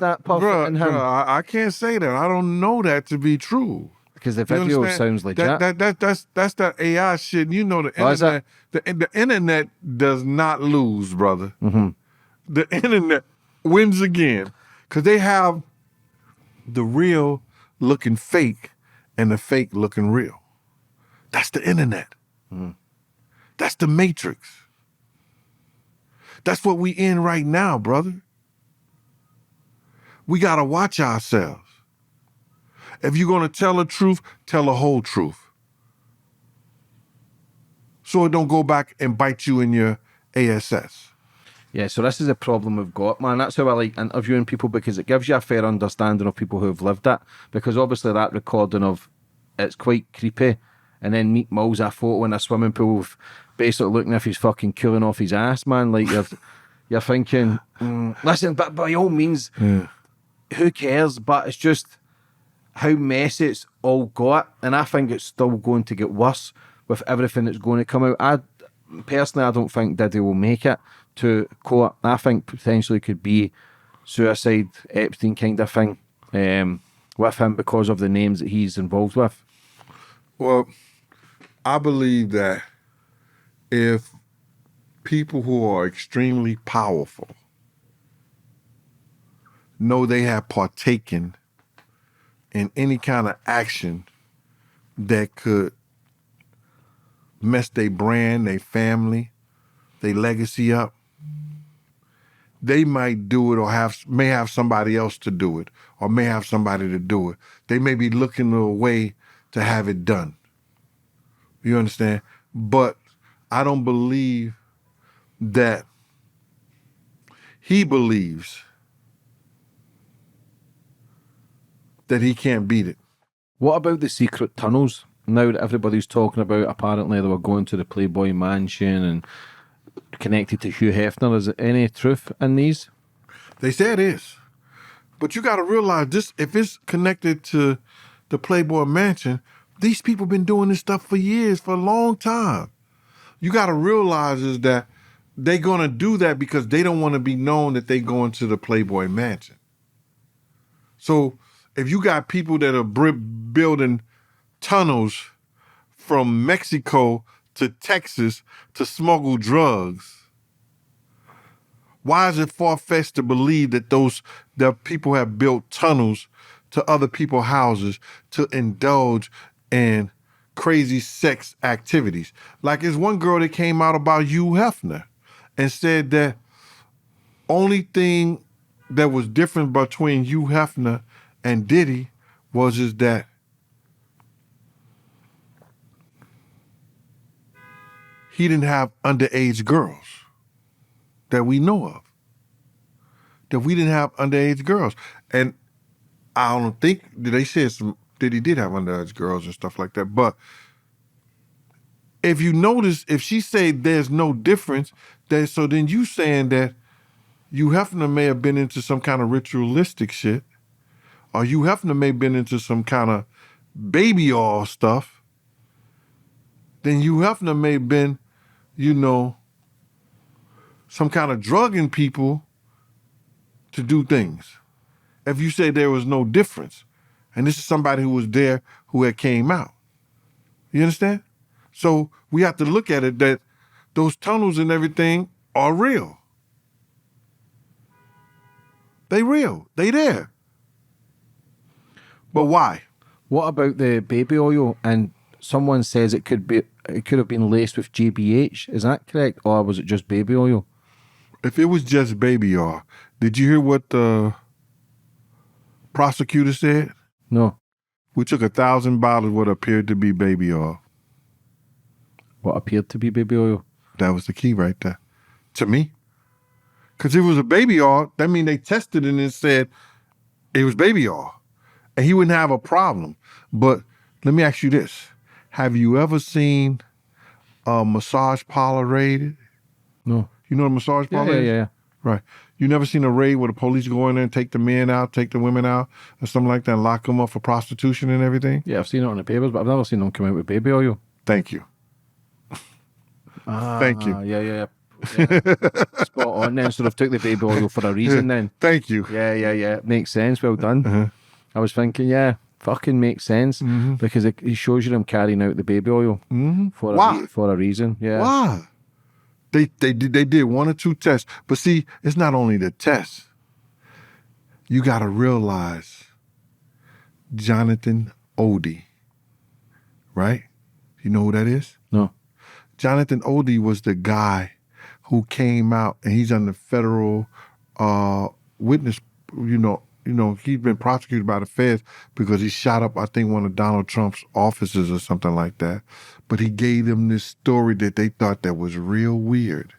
that Puff and him? I can't say that. I don't know that to be true. Because the video sounds legit. That's that AI shit. You know the internet. The internet does not lose, brother. Mm-hmm. The internet wins again because they have the real looking fake and the fake looking real. That's the internet. Mm. That's the matrix. That's what we in right now, brother. We got to watch ourselves. If you're going to tell the truth, tell the whole truth. So it don't go back and bite you in your ASS. Yeah, so this is a problem we've got, man. That's how I like interviewing people because it gives you a fair understanding of people who have lived that. Because obviously that recording of it's quite creepy. And then Meek Mill's a photo in a swimming pool with basically looking as if he's fucking cooling off his ass, man. Like you're thinking, listen, but by all means, who cares? But it's just how messy it's all got. And I think it's still going to get worse with everything that's going to come out. I don't think Diddy will make it to court. I think potentially could be suicide, Epstein kind of thing with him because of the names that he's involved with. Well, I believe that if people who are extremely powerful know they have partaken in any kind of action that could mess their brand, their family, their legacy up, they might do it or may have somebody else to do it or may have somebody to do it. They may be looking for a way to have it done. You understand? But I don't believe that he believes that he can't beat it. What about the secret tunnels? Now that everybody's talking about, apparently they were going to the Playboy Mansion and connected to Hugh Hefner. Is there any truth in these? They say it is. But you got to realize this, if it's connected to the Playboy Mansion, these people been doing this stuff for years, for a long time. You got to realize is that they're going to do that because they don't want to be known that they going to the Playboy Mansion. So if you got people that are building tunnels from Mexico to Texas to smuggle drugs, why is it far-fetched to believe that the people have built tunnels to other people's houses to indulge in crazy sex activities. Like there's one girl that came out about Hugh Hefner and said that only thing that was different between Hugh Hefner and Diddy was is that he didn't have underage girls that we know of. That we didn't have underage girls. And I don't think, they said that he did have underage girls and stuff like that. But if you notice, if she said there's no difference, then you saying that Hugh Hefner may have been into some kind of ritualistic shit, or Hugh Hefner may have been into some kind of baby oil stuff, then Hugh Hefner may have been, some kind of drugging people to do things. If you say there was no difference, and this is somebody who was there who had came out. You understand? So we have to look at it that those tunnels and everything are real. They real. They there. But why? What about the baby oil? And someone says it could have been laced with GBH. Is that correct? Or was it just baby oil? If it was just baby oil, did you hear what the prosecutor said? No. We took 1,000 bottles of what appeared to be baby oil. What appeared to be baby oil? That was the key right there. To me. Because if it was a baby oil, that means they tested it and said it was baby oil. And he wouldn't have a problem. But let me ask you this. Have you ever seen a massage parlor raided? No. You know what a massage parlor is? Yeah. Right. You never seen a raid where the police go in there and take the men out, take the women out, or something like that, and lock them up for prostitution and everything? Yeah, I've seen it on the papers, but I've never seen them come out with baby oil. Thank you. Thank you. Yeah. Spot on then. So they've took the baby oil for a reason then. Thank you. Yeah. Makes sense. Well done. Uh-huh. I was thinking, fucking makes sense because it shows you them carrying out the baby oil for a reason. Yeah. Why? They did 1 or 2 tests. But see, it's not only the tests. You got to realize Jonathan Odie, right? You know who that is? No. Jonathan Odie was the guy who came out, and he's under federal witness, he's been prosecuted by the feds because he shot up, I think, one of Donald Trump's offices or something like that. But he gave them this story that they thought that was real weird.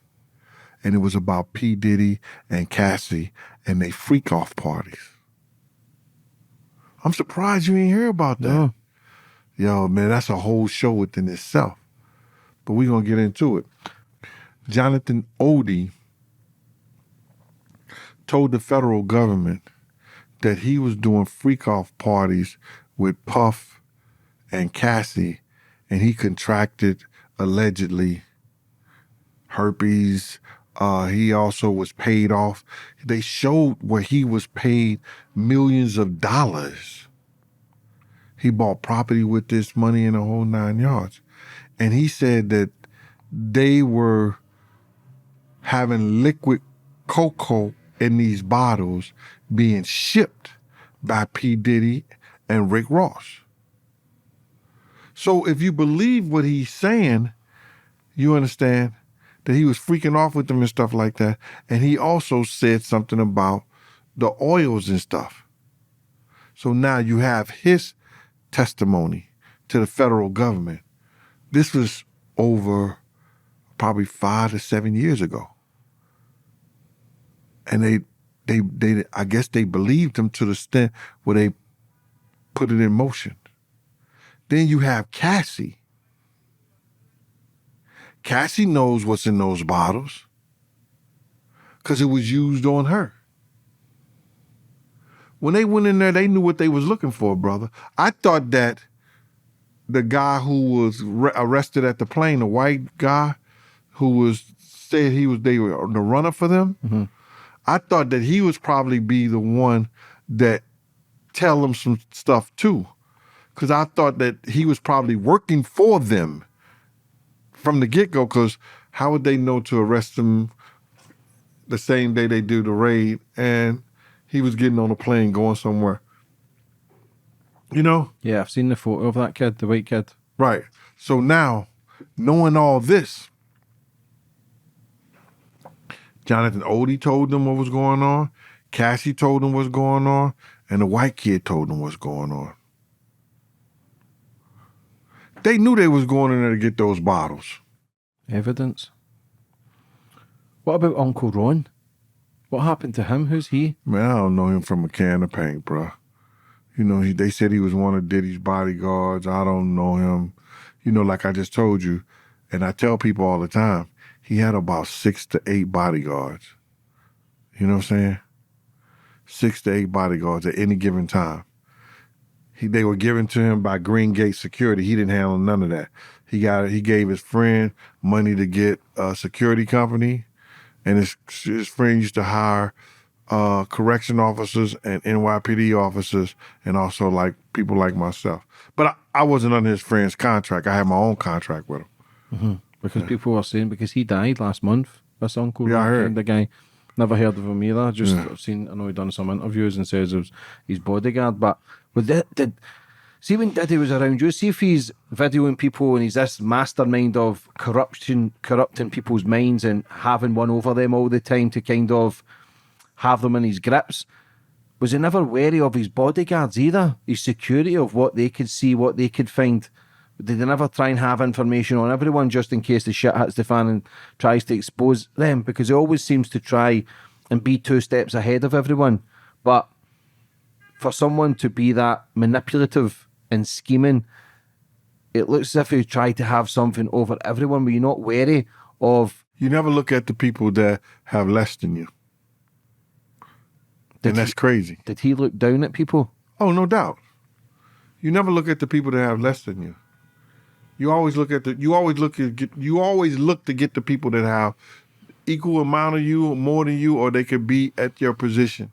And it was about P. Diddy and Cassie and they freak-off parties. I'm surprised you ain't hear about that. No. Yo, man, that's a whole show within itself. But we're going to get into it. Jonathan Odie told the federal government that he was doing freak-off parties with Puff and Cassie, and he contracted, allegedly, herpes. He also was paid off. They showed where he was paid millions of dollars. He bought property with this money in the whole 9 yards. And he said that they were having liquid cocoa in these bottles being shipped by P. Diddy and Rick Ross. So if you believe what he's saying, you understand that he was freaking off with them and stuff like that. And he also said something about the oils and stuff. So now you have his testimony to the federal government. This was over probably 5 to 7 years ago. And they I guess they believed him to the extent where they put it in motion. Then you have Cassie. Cassie knows what's in those bottles because it was used on her. When they went in there, they knew what they was looking for, brother. I thought that the guy who was arrested at the plane, the white guy who said they were the runner for them, I thought that he was probably be the one that tell them some stuff too. Because I thought that he was probably working for them from the get-go, because how would they know to arrest him the same day they do the raid and he was getting on a plane going somewhere? You know? Yeah, I've seen the photo of that kid, the white kid. Right. So now, knowing all this, Jonathan Odie told them what was going on, Cassie told them what's going on, and the white kid told them what's going on. They knew they was going in there to get those bottles. Evidence. What about Uncle Ron? What happened to him? Who's he? Man, I don't know him from a can of paint, bro. You know, they said he was one of Diddy's bodyguards. I don't know him. You know, like I just told you, and I tell people all the time, he had about 6 to 8 bodyguards. You know what I'm saying? 6 to 8 bodyguards at any given time. They were given to him by Green Gate Security. He didn't handle none of that. He gave his friend money to get a security company, and his friend used to hire correction officers and NYPD officers, and also like people like myself. But I wasn't under his friend's contract. I had my own contract with him. Mm-hmm. Because people were saying, because he died last month, this Uncle Yeah, I heard. the guy. Never heard of him either. I know he done some interviews and says it was his bodyguard. But see when Diddy was around you, see if he's videoing people and he's this mastermind of corrupting people's minds and having one over them all the time to kind of have them in his grips. Was he never wary of his bodyguards either? His security of what they could see, what they could find. Did they never try and have information on everyone just in case the shit hits the fan and tries to expose them? Because he always seems to try and be 2 steps ahead of everyone. But for someone to be that manipulative and scheming, it looks as if he tried to have something over everyone. Were you not wary of... You never look at the people that have less than you. And that's crazy. Did he look down at people? Oh, no doubt. You never look at the people that have less than you. You always look to get the people that have equal amount of you or more than you, or they could be at your position.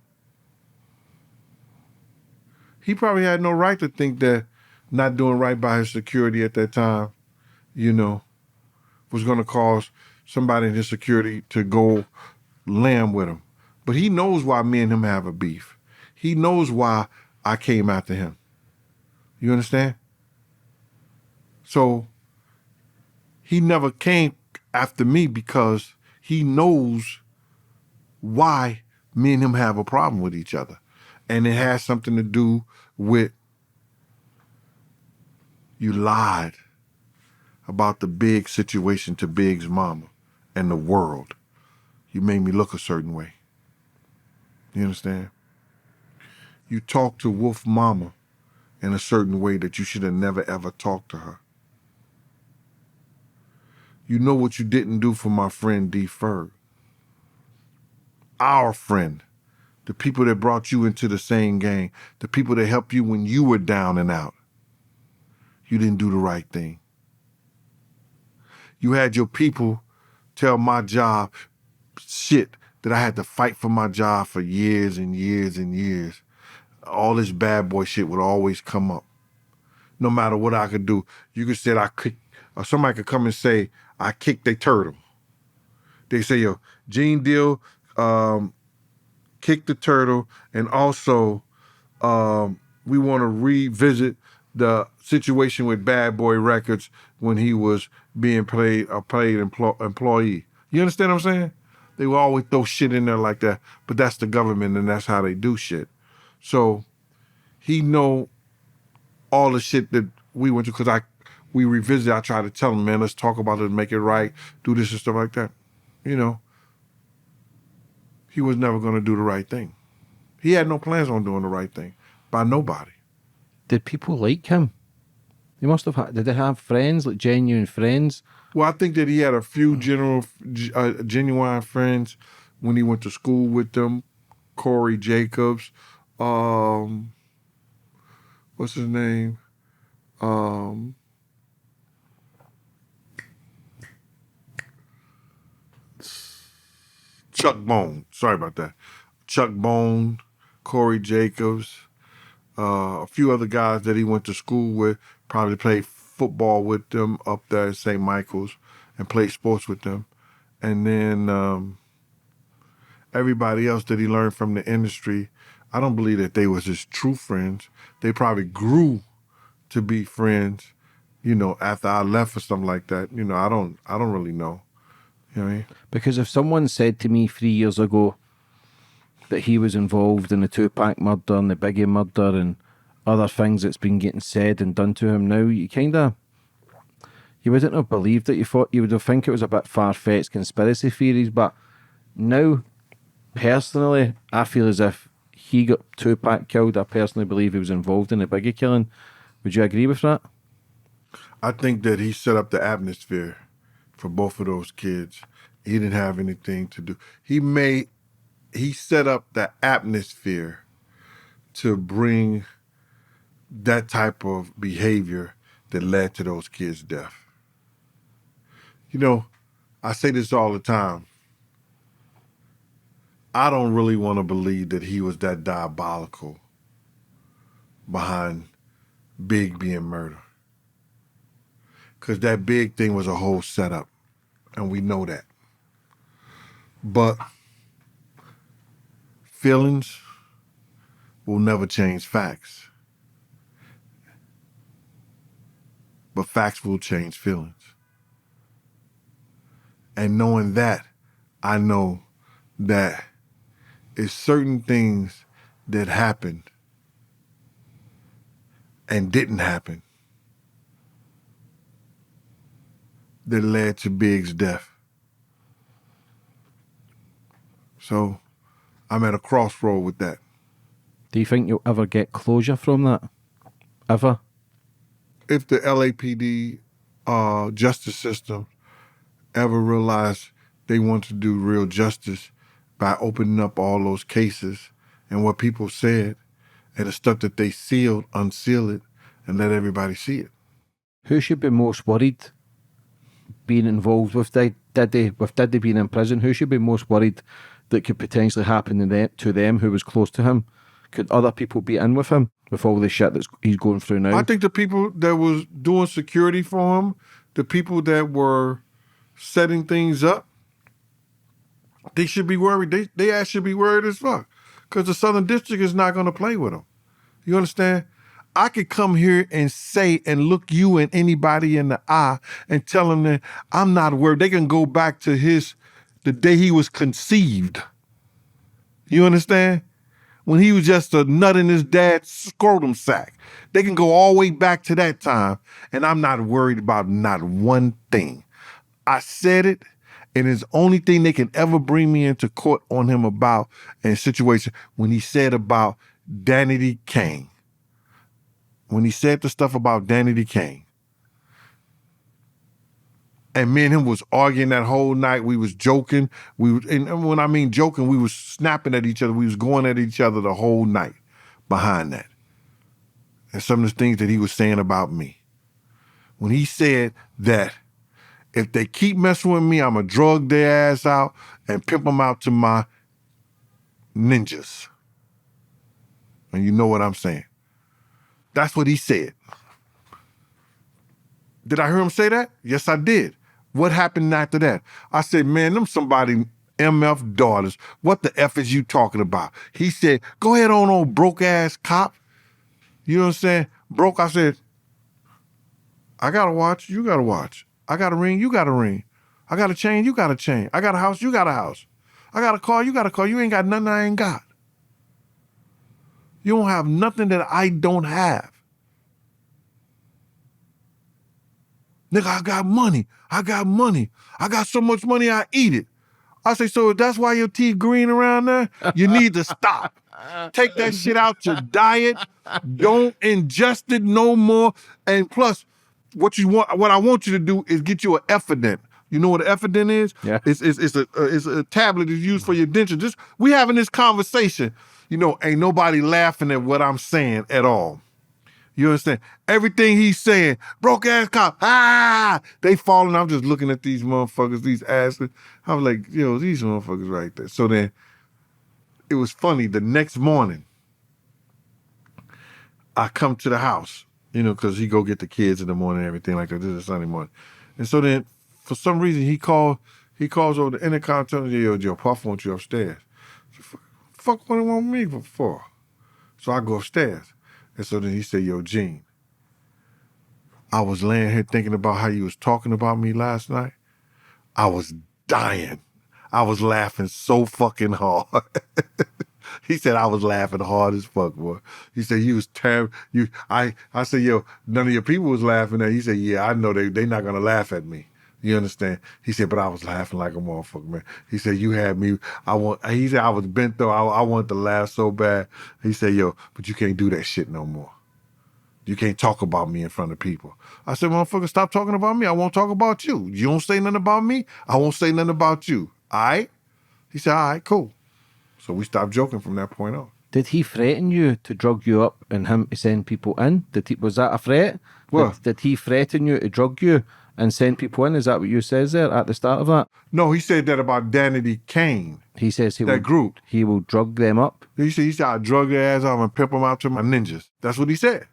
He probably had no right to think that not doing right by his security at that time, you know, was going to cause somebody in his security to go lamb with him. But he knows why me and him have a beef. He knows why I came after him. You understand? So he never came after me because he knows why me and him have a problem with each other. And it has something to do with you lied about the big situation to Big's mama and the world. You made me look a certain way. You understand? You talked to Wolf Mama in a certain way that you should have never ever talked to her. You know what you didn't do for my friend D. Ferg. Our friend. The people that brought you into the same gang. The people that helped you when you were down and out. You didn't do the right thing. You had your people tell my job shit that I had to fight for my job for years and years and years. All this bad boy shit would always come up. No matter what I could do. You could say I kicked, or somebody could come and say, I kicked a turtle. They say, yo, Gene Deal kicked the turtle, and also we want to revisit the situation with Bad Boy Records when he was being paid employee. You understand what I'm saying? They will always throw shit in there like that, but that's the government and that's how they do shit. So he know all the shit that we went through because we revisited. I tried to tell him, man, let's talk about it and make it right, do this and stuff like that. You know, he was never going to do the right thing. He had no plans on doing the right thing by nobody. Did people like him? He must have had, did they have friends, like genuine friends? Well, I think that he had a few genuine friends when he went to school with them. Corey Jacobs, what's his name? Chuck Bone. Sorry about that. Chuck Bone, Corey Jacobs, a few other guys that he went to school with, probably played football with them up there at St. Michael's and played sports with them. And then everybody else that he learned from the industry, I don't believe that they was his true friends. They probably grew to be friends after I left or something like that. I don't really know. You know what I mean? Because if someone said to me 3 years ago that he was involved in the Tupac murder and the Biggie murder and other things that's been getting said and done to him now, you wouldn't have believed it. You would have think it was a bit far-fetched conspiracy theories, but now, personally, I feel as if he got Tupac killed. I personally believe he was involved in the Biggie killing. Would you agree with that? I think that he set up the atmosphere for both of those kids. He didn't have anything to do. He set up the atmosphere to bring that type of behavior that led to those kids' death. I say this all the time. I don't really want to believe that he was that diabolical behind Big being murdered. Because that Big thing was a whole setup, and we know that. But feelings will never change facts. But facts will change feelings. And knowing that, I know that it's certain things that happened and didn't happen that led to Big's death. So I'm at a crossroad with that. Do you think you'll ever get closure from that? Ever? If the LAPD justice system ever realize they want to do real justice by opening up all those cases and what people said and the stuff that they sealed, unseal it, and let everybody see it. Who should be most worried being involved with Diddy being in prison? Who should be most worried that could potentially happen to them who was close to him? Could other people be in with him with all the shit that he's going through now? I think the people that was doing security for him, the people that were setting things up, they should be worried. They ass should be worried as fuck. Because the Southern District is not going to play with them. You understand? I could come here and say and look you and anybody in the eye and tell them that I'm not worried. They can go back to the day he was conceived. You understand? When he was just a nut in his dad's scrotum sack. They can go all the way back to that time, and I'm not worried about not one thing. I said it, and it's the only thing they can ever bring me into court on him about in a situation when he said about Danity Kane. When he said the stuff about Danity Kane. And me and him was arguing that whole night. We was joking. And when I mean joking, we was snapping at each other. We was going at each other the whole night behind that. And some of the things that he was saying about me. When he said that if they keep messing with me, I'm going to drug their ass out and pimp them out to my ninjas. And you know what I'm saying. That's what he said. Did I hear him say that? Yes, I did. What happened after that? I said, man, them somebody MF daughters. What the F is you talking about? He said, go ahead on, old broke ass cop. You know what I'm saying? Broke, I said, I got to watch, you got to watch. I got a ring, you got a ring. I got a chain, you got a chain. I got a house, you got a house. I got a car, you got a car. You ain't got nothing I ain't got. You don't have nothing that I don't have. Nigga, I got money. I got money. I got so much money, I eat it. I say, so that's why your teeth green around there? You need to stop. Take that shit out your diet. Don't ingest it no more. And plus, what I want you to do is get you an Effident. You know what an Effident is? Yeah. It's a tablet that's used for your denture. We having this conversation. Ain't nobody laughing at what I'm saying at all. You understand? Everything he's saying, broke ass cop, they falling. I'm just looking at these motherfuckers, these asses. I was like, these motherfuckers right there. So then it was funny. The next morning, I come to the house, because he go get the kids in the morning and everything like that. This is Sunday morning. And so then for some reason he calls over the intercom telling me, yo, Puff wants you upstairs. So, fuck what he want me for? So I go upstairs. And so then he said, yo, Gene, I was laying here thinking about how you was talking about me last night. I was dying. I was laughing so fucking hard. He said I was laughing hard as fuck, boy. He said you was terrible. I said, yo, none of your people was laughing at. He said, yeah, I know they not gonna laugh at me. You understand? He said, but I was laughing like a motherfucker, man. He said, you had me. He said I was bent though. I wanted to laugh so bad. He said, yo, but you can't do that shit no more. You can't talk about me in front of people. I said, motherfucker, stop talking about me. I won't talk about you. You don't say nothing about me. I won't say nothing about you. All right? He said, all right, cool. So we stopped joking from that point on. Did he threaten you to drug you up and him to send people in? Was that a threat? What? Did he threaten you to drug you and send people in? Is that what you says there at the start of that? No, he said that about Danity Kane. He says group. He will drug them up. He said I drug their ass off and pimp them out to my ninjas. That's what he said.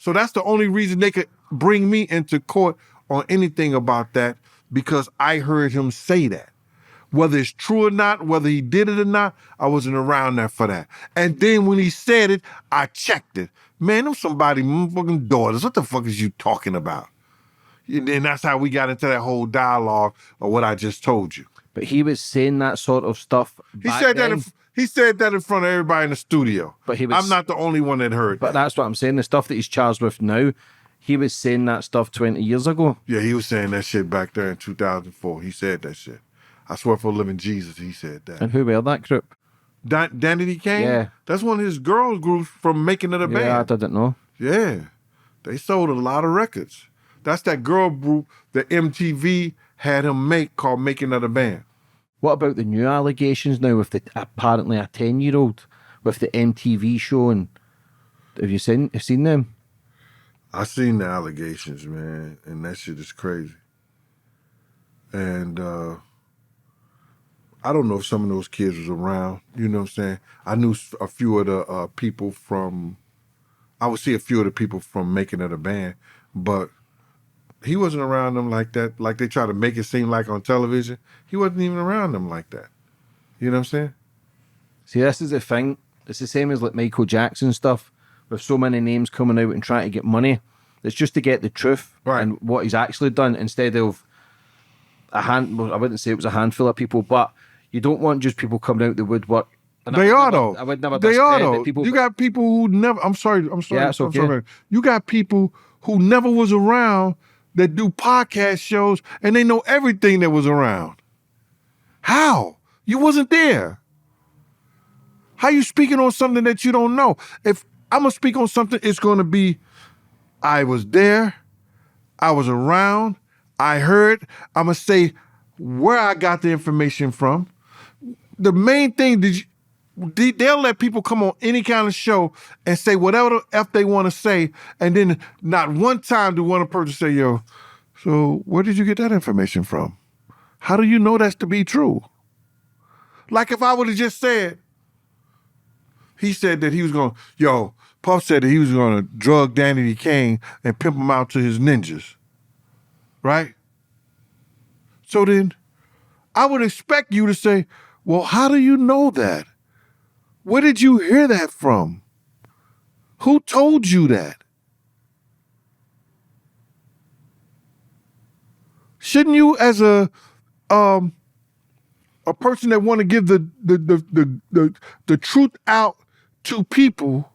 So that's the only reason they could bring me into court on anything about that, because I heard him say that. Whether it's true or not, whether he did it or not, I wasn't around there for that. And then when he said it, I checked it. Man, them somebody motherfucking daughters. What the fuck is you talking about? And then that's how we got into that whole dialogue of what I just told you. But he was saying that sort of stuff back then. He said that in front of everybody in the studio. But I'm not the only one that heard that. But that's what I'm saying. The stuff that he's charged with now, he was saying that stuff 20 years ago. Yeah, he was saying that shit back there in 2004. He said that shit. I swear for a living Jesus, he said that. And who were that group? Danity Kane? Yeah. That's one of his girls groups from Making It a Band. Yeah, I didn't know. Yeah. They sold a lot of records. That's that girl group that MTV had him make called Making It a Band. What about the new allegations now with apparently a 10-year-old with the MTV show? And have you seen them? I seen the allegations, man, and that shit is crazy. And I don't know if some of those kids was around. You know what I'm saying? I knew a few of the people from. I would see a few of the people from Making It a Band, but he wasn't around them like that. Like they try to make it seem like on television. He wasn't even around them like that. You know what I'm saying? See, this is the thing. It's the same as like Michael Jackson stuff, with so many names coming out and trying to get money. It's just to get the truth and what he's actually done instead of I wouldn't say it was a handful of people, but you don't want just people coming out the woodwork. And they are though. I would never. They are though. People, you got people who never. I'm sorry. Yeah, it's okay. I'm sorry. You got people who never was around that do podcast shows and they know everything that was around. How? You wasn't there. How you speaking on something that you don't know? If I'm gonna speak on something, it's gonna be, I was there, I was around, I heard. I'm gonna say where I got the information from. The main thing, they'll let people come on any kind of show and say whatever the F they want to say, and then not one time do one person say, yo, so where did you get that information from? How do you know that's to be true? Like if I would have just said, he said that he was going to, Puff said that he was going to drug Danity Kane and pimp him out to his ninjas, right? So then I would expect you to say, well, how do you know that? Where did you hear that from? Who told you that? Shouldn't you, as a person that want to give the truth out to people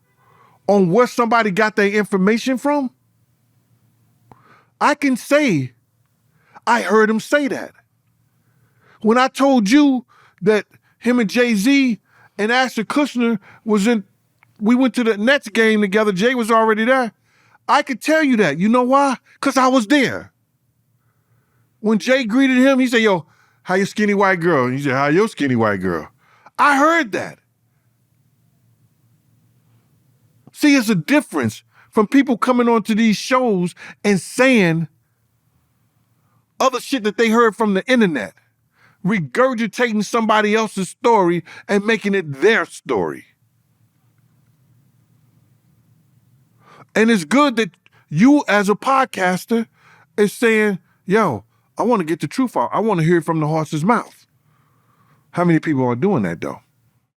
on where somebody got their information from? I can say, I heard him say that. When I told you that him and Jay-Z and Ashton Kutcher we went to the Nets game together, Jay was already there. I could tell you that. You know why? Because I was there. When Jay greeted him, he said, yo, how your skinny white girl? And he said, how your skinny white girl? I heard that. See, it's a difference from people coming onto these shows and saying other shit that they heard from the internet, regurgitating somebody else's story and making it their story. And it's good that you as a podcaster is saying, yo, I want to get the truth out. I want to hear it from the horse's mouth. How many people are doing that though?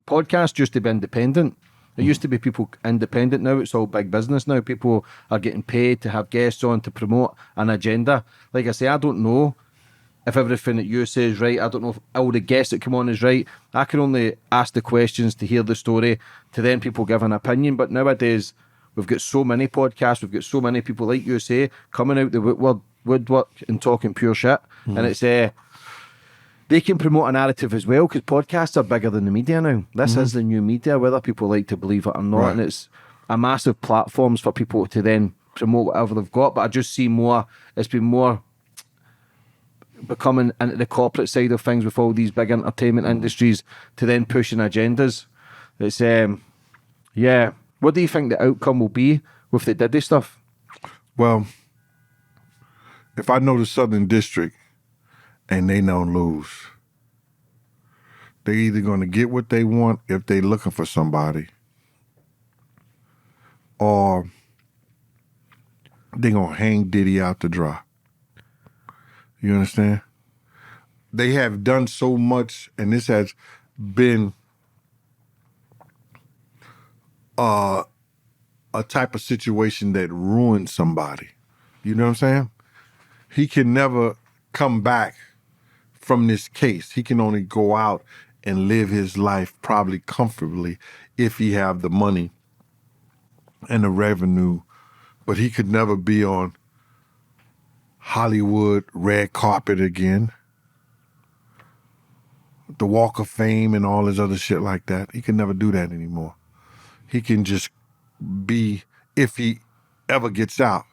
Podcasts used to be independent. It used to be people independent. Now it's all big business. Now people are getting paid to have guests on to promote an agenda. Like I say, I don't know if everything that you say is right. I don't know if all the guests that come on is right. I can only ask the questions to hear the story, to then people give an opinion. But nowadays, we've got so many podcasts, we've got so many people, like you say, coming out the woodwork and talking pure shit. And it's they can promote a narrative as well, because podcasts are bigger than the media now. This is the new media, whether people like to believe it or not. Right. And it's a massive platforms for people to then promote whatever they've got. But I just see more, it's been more becoming into the corporate side of things with all these big entertainment industries to then pushing agendas. It's, yeah. What do you think the outcome will be with the Diddy stuff? Well, if I know the Southern District and they don't lose, they're either going to get what they want if they're looking for somebody, or they're going to hang Diddy out to dry. You understand? They have done so much, and this has been a type of situation that ruined somebody. You know what I'm saying? He can never come back from this case. He can only go out and live his life probably comfortably if he have the money and the revenue, but he could never be on Hollywood red carpet again, the Walk of Fame and all this other shit like that. He can never do that anymore. He can just be, if he ever gets out,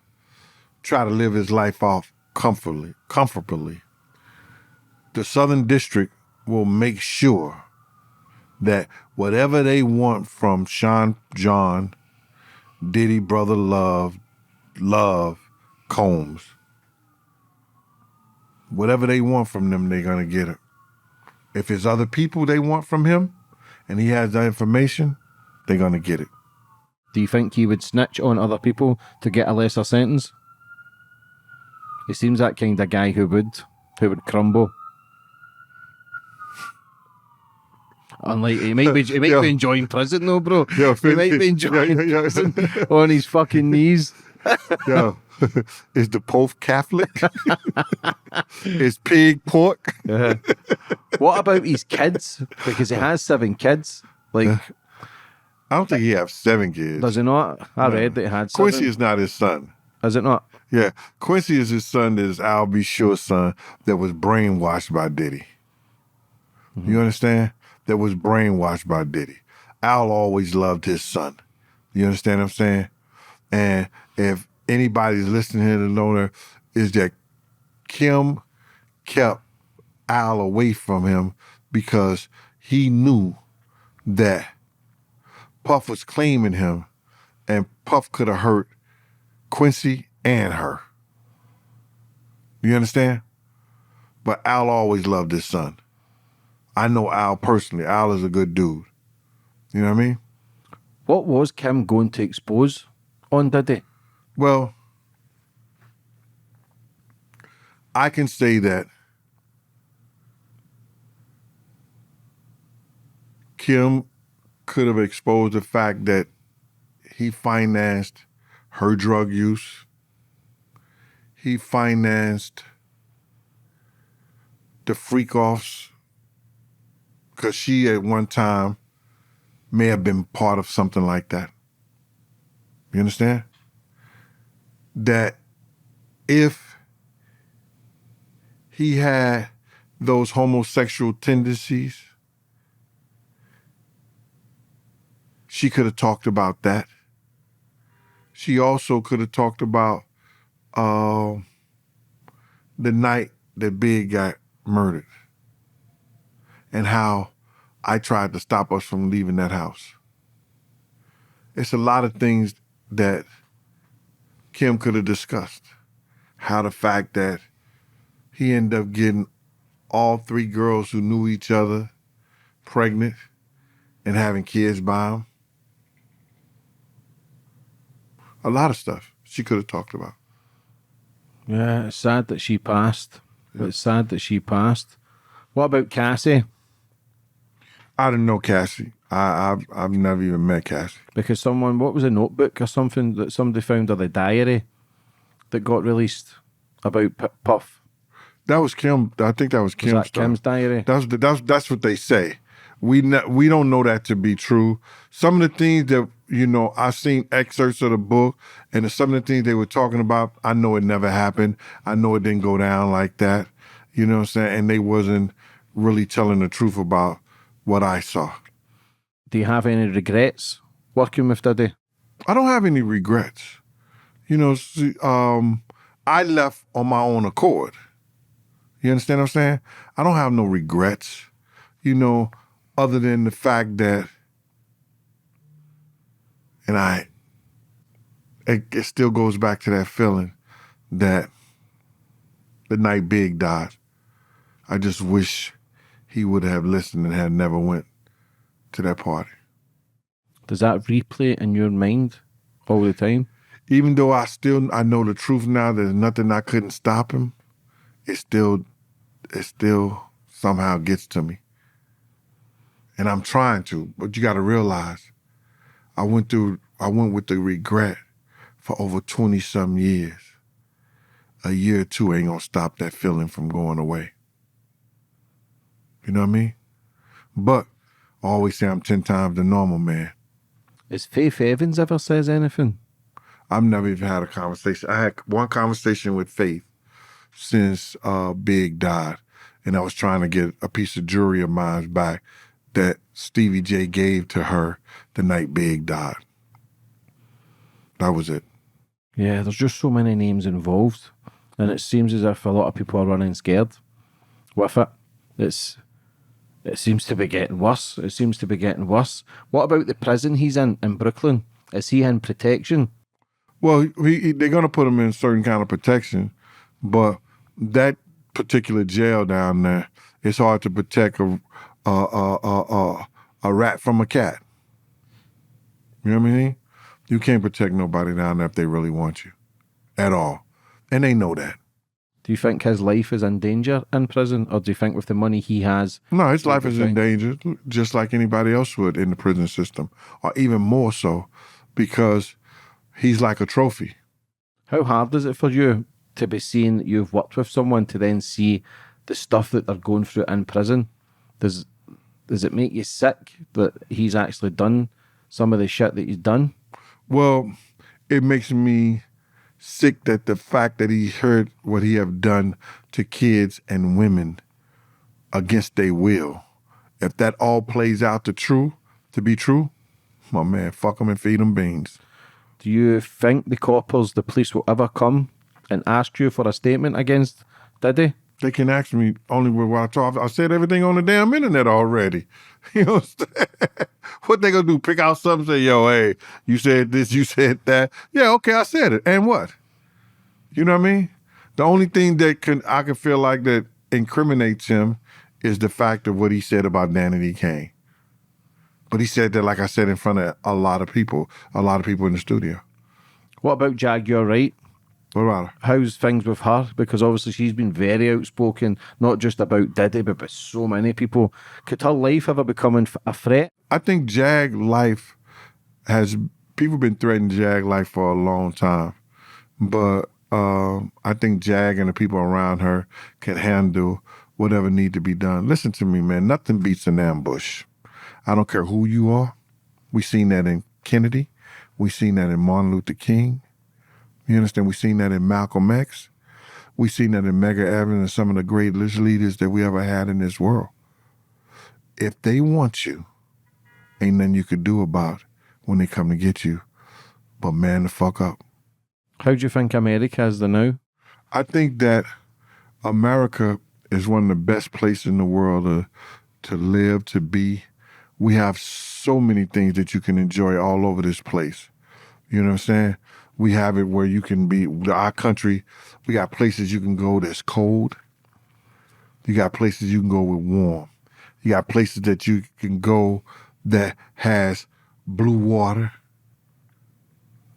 try to live his life off comfortably. The Southern District will make sure that whatever they want from Sean John, Diddy, Brother Love, Combs, whatever they want from them, they're going to get it. If it's other people they want from him and he has that information, they're going to get it. Do you think he would snitch on other people to get a lesser sentence? He seems that kind of guy who would crumble. Unlike he might be enjoying prison though, bro. He might be enjoying prison on his fucking knees. Yo, is the Pope Catholic? Is pig pork? What about his kids? Because he has 7 kids. Like, I don't think he has 7 kids. Does he not? I read that he had 7. Quincy is not his son. Is it not? Yeah, Quincy is his son. That is Al B. Sure's son that was brainwashed by Diddy. You understand? That was brainwashed by Diddy. Al always loved his son. You understand what I'm saying? And if anybody's listening here to know that, is that Kim kept Al away from him because he knew that Puff was claiming him, and Puff could have hurt Quincy and her. You understand? But Al always loved his son. I know Al personally. Al is a good dude. You know what I mean? What was Kim going to expose on Diddy? Well, I can say that Kim could have exposed the fact that he financed her drug use. He financed the freak-offs because she at one time may have been part of something like that. You understand? That if he had those homosexual tendencies, she could have talked about that. She also could have talked about the night that Big got murdered and how I tried to stop us from leaving that house. It's a lot of things that Kim could have discussed. How the fact that he ended up getting all 3 girls who knew each other pregnant and having kids by him. A lot of stuff she could have talked about. Yeah, it's sad that she passed. Yeah. It's sad that she passed. What about Cassie? I didn't know Cassie. I've never even met Cassie. Because what was a notebook or something that somebody found, or the diary that got released about Puff? That was Kim. I think that was Kim's Was that stuff. Kim's diary? That's what they say. We don't know that to be true. Some of the things that, I've seen excerpts of the book, and some of the things they were talking about, I know it never happened. I know it didn't go down like that. You know what I'm saying? And they wasn't really telling the truth about what I saw. Do you have any regrets working with Diddy? I don't have any regrets. I left on my own accord. You understand what I'm saying? I don't have no regrets, other than the fact that, and it still goes back to that feeling that the night Big died, I just wish he would have listened and had never went to that party. Does that replay in your mind all the time? Even though I know the truth now, there's nothing I couldn't stop him, it still somehow gets to me. And I'm trying to, but you got to realize, I went with the regret for over 20-some years. A year or two ain't gonna stop that feeling from going away. You know what I mean? But I always say I'm 10 times the normal man. Has Faith Evans ever says anything? I've never even had a conversation. I had one conversation with Faith since Big died, and I was trying to get a piece of jewelry of mine back that Stevie J gave to her the night Big died. That was it. Yeah, there's just so many names involved, and it seems as if a lot of people are running scared with it. It seems to be getting worse. What about the prison he's in Brooklyn? Is he in protection? Well, they're going to put him in certain kind of protection, but that particular jail down there, it's hard to protect a rat from a cat. You know what I mean? You can't protect nobody down there if they really want you at all. And they know that. Do you think his life is in danger in prison, or do you think with the money he has... No, his life is in danger, just like anybody else would in the prison system, or even more so, because he's like a trophy. How hard is it for you to be seeing that you've worked with someone to then see the stuff that they're going through in prison? Does it make you sick that he's actually done some of the shit that he's done? Well, it makes me sick that the fact that he heard what he have done to kids and women against their will. If that all plays out to be true, my man, fuck them and feed them beans. Do you think the police will ever come and ask you for a statement against Diddy? They can ask me only with what I talk. I said everything on the damn internet already. You know what I'm saying? What they gonna do? Pick out something, say, yo, hey, you said this, you said that. Yeah, okay, I said it. And what? You know what I mean? The only thing that I can feel like that incriminates him is the fact of what he said about Danity Kane. But he said that, like I said, in front of a lot of people in the studio. What about Jaguar Wright? What about her? How's things with her? Because obviously she's been very outspoken, not just about Diddy, but by so many people. Could her life ever become a threat? I think Jag life people been threatening Jag life for a long time. But I think Jag and the people around her can handle whatever need to be done. Listen to me, man. Nothing beats an ambush. I don't care who you are. We seen that in Kennedy. We seen that in Martin Luther King. You understand? We seen that in Malcolm X. We seen that in Medgar Evers and some of the greatest leaders that we ever had in this world. If they want you, ain't nothing you could do about it when they come to get you, but man the fuck up. How do you think America is now? I think that America is one of the best places in the world to live, to be. We have so many things that you can enjoy all over this place. You know what I'm saying? We have it where you can be, our country, we got places you can go that's cold. You got places you can go with warm. You got places that you can go that has blue water.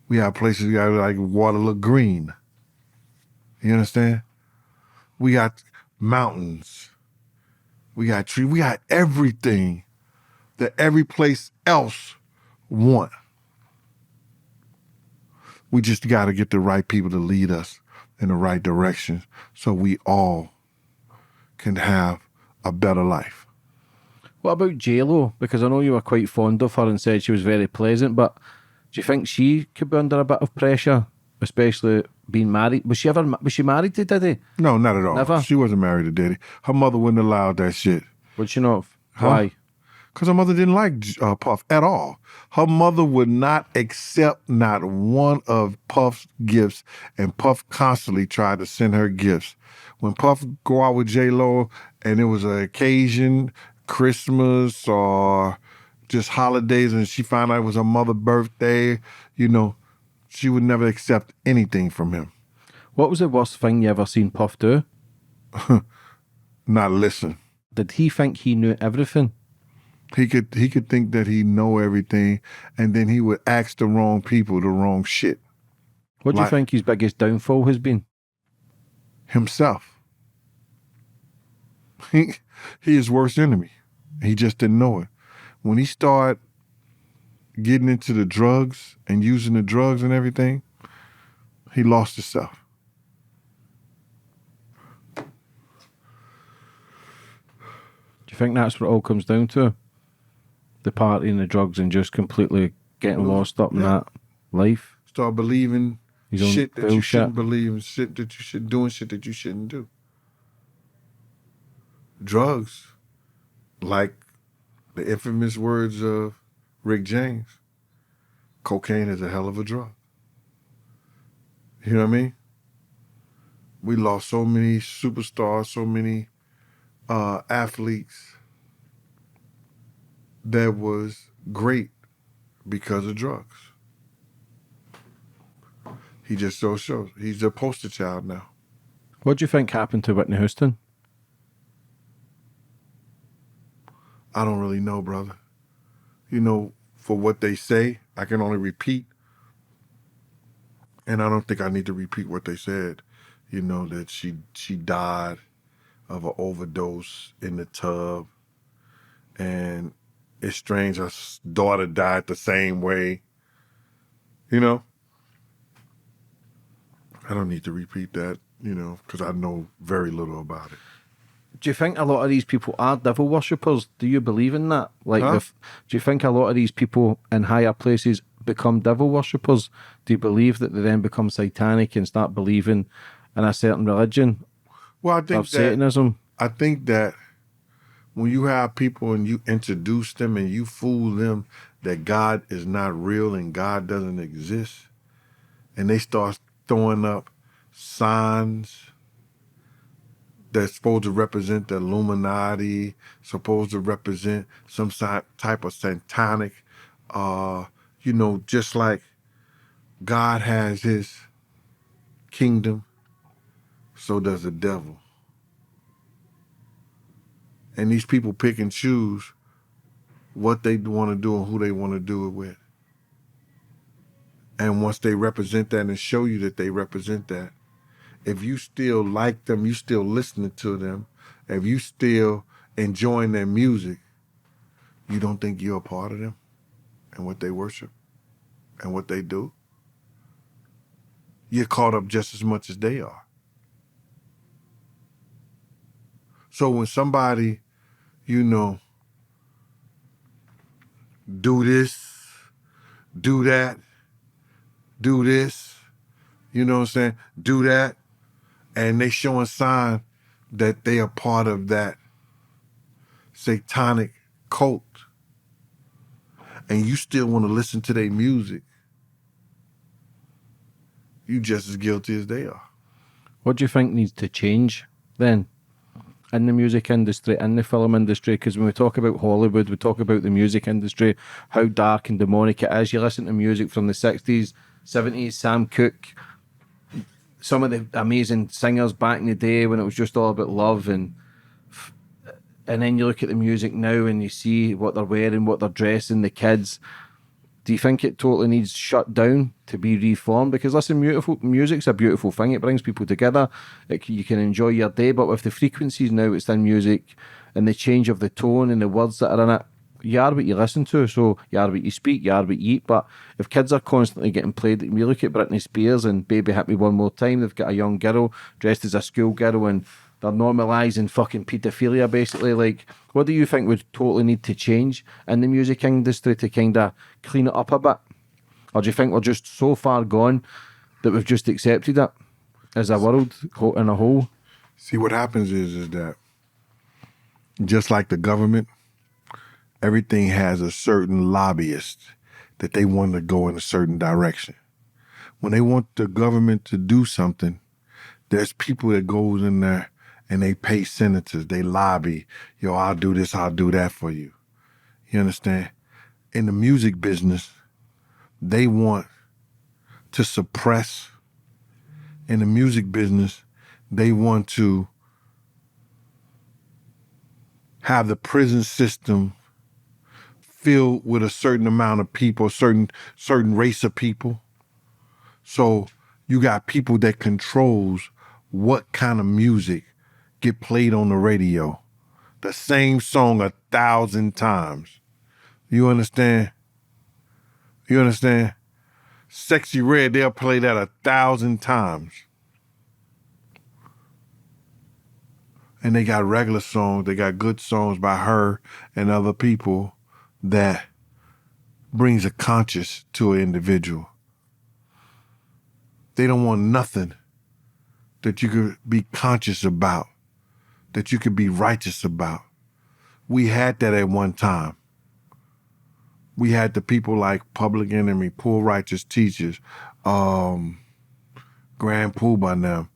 We have places you got like water look green. You understand? We got mountains. We got trees. We got everything that every place else want. We just got to get the right people to lead us in the right direction so we all can have a better life. What about J-Lo? Because I know you were quite fond of her and said she was very pleasant, but do you think she could be under a bit of pressure, especially being married? Was she married to Diddy? No, not at all. Never? She wasn't married to Diddy. Her mother wouldn't allow that shit. Would she not? Why? Because her mother didn't like Puff at all. Her mother would not accept not one of Puff's gifts, and Puff constantly tried to send her gifts. When Puff go out with J-Lo and it was an occasion, Christmas or just holidays, and she found out it was her mother's birthday, you know, she would never accept anything from him. What was the worst thing you ever seen Puff do? Not listen. Did he think he knew everything? He could think that he know everything, and then he would ask the wrong people the wrong shit. What do you think his biggest downfall has been? Himself. He his worst enemy. He just didn't know it. When he started getting into the drugs and using the drugs and everything, he lost himself. Do you think that's what it all comes down to? The party and the drugs and just completely getting lost up in that life? Start believing shit that you shouldn't believe and shit that you should do and shit that you shouldn't do. Drugs, like the infamous words of Rick James, cocaine is a hell of a drug. You know what I mean? We lost so many superstars, so many athletes that was great because of drugs. He just so shows. He's a poster child now. What do you think happened to Whitney Houston? I don't really know, brother. You know, for what they say, I can only repeat. And I don't think I need to repeat what they said. You know, that she died of an overdose in the tub. And it's strange, her daughter died the same way. You know? I don't need to repeat that, you know, because I know very little about it. Do you think a lot of these people are devil worshippers? Do you believe in that? Like, do you think a lot of these people in higher places become devil worshippers? Do you believe that they then become satanic and start believing in a certain religion? Well, I think of Satanism? I think that when you have people and you introduce them and you fool them that God is not real and God doesn't exist, and they start throwing up signs that's supposed to represent the Illuminati, supposed to represent some type of satanic, you know, just like God has his kingdom, so does the devil. And these people pick and choose what they want to do and who they want to do it with. And once they represent that and show you that they represent that, if you still like them, you still listening to them, if you still enjoying their music, you don't think you're a part of them and what they worship and what they do? You're caught up just as much as they are. So when somebody, you know, do this, do that, do this, you know what I'm saying, do that, and they showing sign that they are part of that satanic cult, and you still want to listen to their music, you just as guilty as they are. What do you think needs to change then in the music industry, in the film industry? Because when we talk about Hollywood, we talk about the music industry, how dark and demonic it is. You listen to music from the 60s, 70s, Sam Cooke, some of the amazing singers back in the day when it was just all about love, and then you look at the music now and you see what they're wearing, what they're dressing, the kids. Do you think it totally needs shut down to be reformed? Because listen, music's a beautiful thing. It brings people together. You can enjoy your day, but with the frequencies now it's in music and the change of the tone and the words that are in it, you are what you listen to, so you are what you speak, you are what you eat. But if kids are constantly getting played, we look at Britney Spears and Baby Hit Me One More Time, they've got a young girl dressed as a schoolgirl and they're normalising fucking paedophilia, basically. Like, what do you think would totally need to change in the music industry to kind of clean it up a bit? Or do you think we're just so far gone that we've just accepted it as a world in a whole? See, what happens is that just like the government, everything has a certain lobbyist that they want to go in a certain direction. When they want the government to do something, there's people that goes in there and they pay senators, they lobby, yo, I'll do this, I'll do that for you. You understand? In the music business, they want to suppress. In the music business, they want to have the prison system filled with a certain amount of people, certain race of people. So you got people that controls what kind of music get played on the radio. The same song 1,000 times. You understand? You understand? Sexy Red, they'll play that 1,000 times. And they got regular songs, they got good songs by her and other people that brings a conscience to an individual. They don't want nothing that you could be conscious about, that you could be righteous about. We had that at one time. We had the people like Public Enemy, Poor Righteous Teachers, Grand Poobah and them,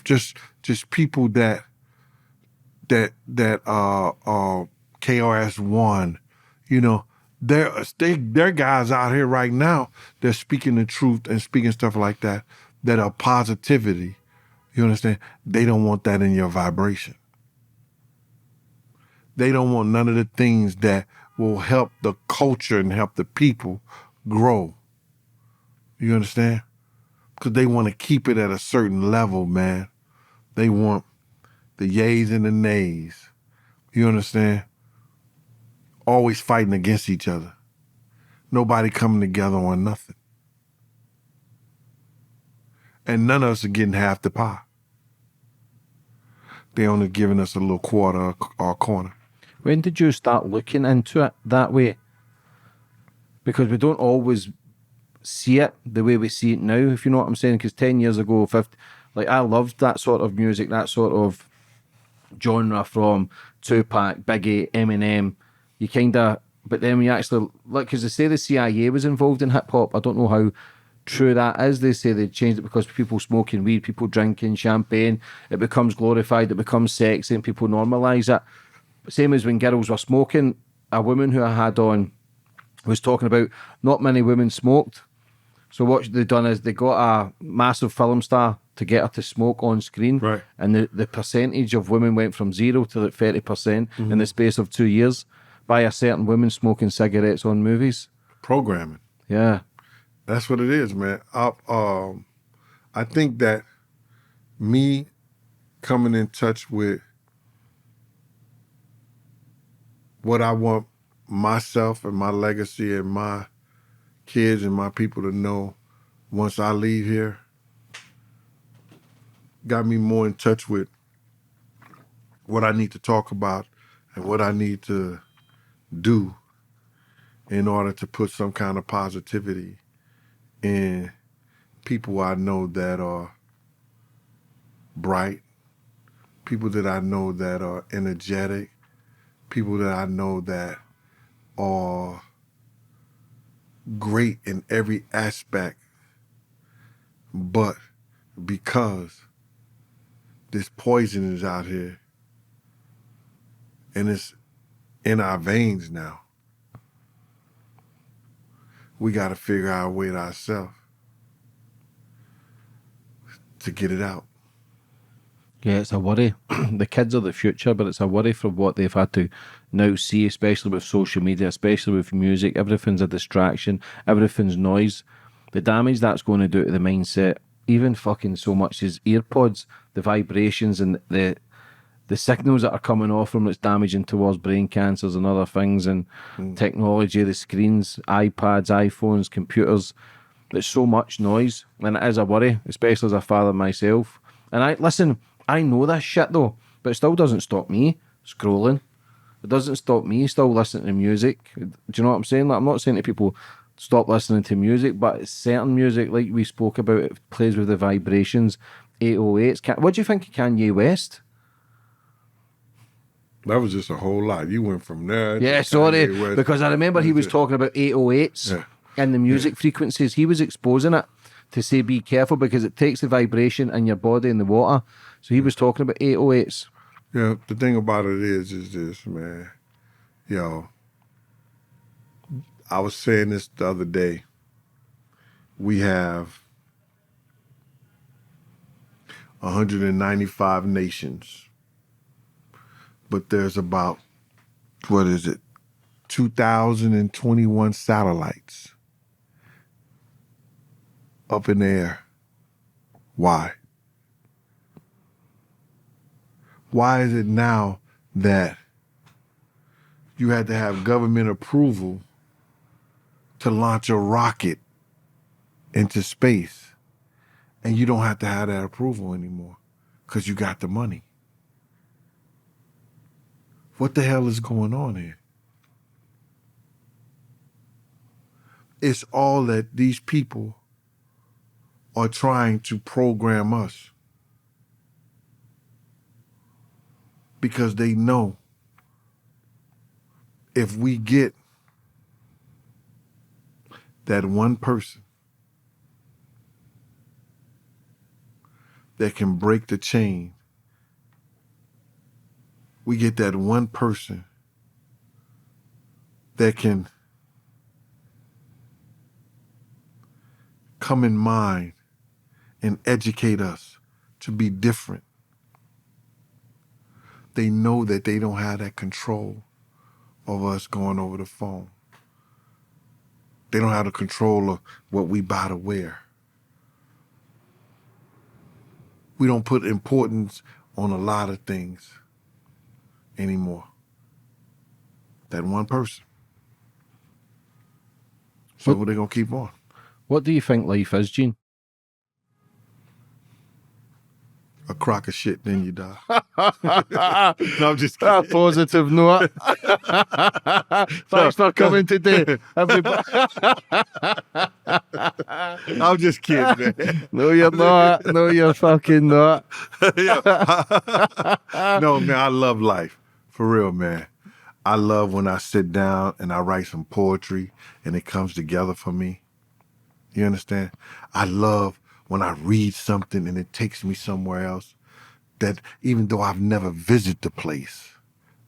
just people that KRS-One, you know, they're guys out here right now that speaking the truth and speaking stuff like that are positivity. You understand? They don't want that in your vibration. They don't want none of the things that will help the culture and help the people grow. You understand? Because they want to keep it at a certain level, man. They want the yays and the nays. You understand? Always fighting against each other. Nobody coming together on nothing. And none of us are getting half the pie. They only giving us a little quarter or corner. When did you start looking into it that way? Because we don't always see it the way we see it now, if you know what I'm saying. Because 10 years ago, 50, like I loved that sort of music, that sort of genre from Tupac, Biggie, Eminem. You kind of, but then when you actually look, because they say the CIA was involved in hip hop. I don't know how true that is. They say they changed it because people smoking weed, people drinking champagne, it becomes glorified, it becomes sexy, and people normalise it. Same as when girls were smoking. A woman who I had on was talking about not many women smoked. So what they've done is they got a massive film star to get her to smoke on screen. Right. And the percentage of women went from 0 to like 30% in the space of 2 years by a certain woman smoking cigarettes on movies. Programming. Yeah. That's what it is, man. I think that me coming in touch with what I want myself and my legacy and my kids and my people to know once I leave here got me more in touch with what I need to talk about and what I need to do in order to put some kind of positivity in people I know that are bright, people that I know that are energetic, people that I know that are great in every aspect, but because this poison is out here and it's in our veins now, we got to figure out a way to ourselves to get it out. Yeah, it's a worry. The kids are the future, but it's a worry from what they've had to now see, especially with social media, especially with music. Everything's a distraction. Everything's noise. The damage that's going to do to the mindset, even fucking so much as earpods, the vibrations and the the signals that are coming off from it's damaging towards brain cancers and other things, and technology, the screens, iPads, iPhones, computers. There's so much noise, and it is a worry, especially as a father myself. And I know this shit though, but it still doesn't stop me scrolling. It doesn't stop me still listening to music. Do you know what I'm saying? Like, I'm not saying to people stop listening to music, but it's certain music, like we spoke about, it plays with the vibrations, 808s. What do you think of Kanye West? That was just a whole lot. You went from there. Yeah, sorry, because I remember he was talking about 808s and the music frequencies. He was exposing it to say be careful because it takes the vibration in your body and the water. So he was talking about 808s. Yeah, the thing about it is this, man. Yo, I was saying this the other day. We have 195 nations, but there's about, 2,021 satellites up in the air. Why? Why is it now that you had to have government approval to launch a rocket into space, and you don't have to have that approval anymore because you got the money? What the hell is going on here? It's all that these people are trying to program us because they know if we get that one person that can break the chain, we get that one person that can come in mind and educate us to be different. They know that they don't have that control of us going over the phone. They don't have the control of what we buy to wear. We don't put importance on a lot of things anymore. That one person. So they're going to keep on. What do you think life is, Gene? A crock of shit, then you die. No, I'm just kidding. A positive note. Thanks for coming today, everybody. I'm just kidding, man. No, you're not. No, you're fucking not. No, man, I love life. For real, man. I love when I sit down and I write some poetry and it comes together for me. You understand? I love when I read something and it takes me somewhere else, that even though I've never visited the place,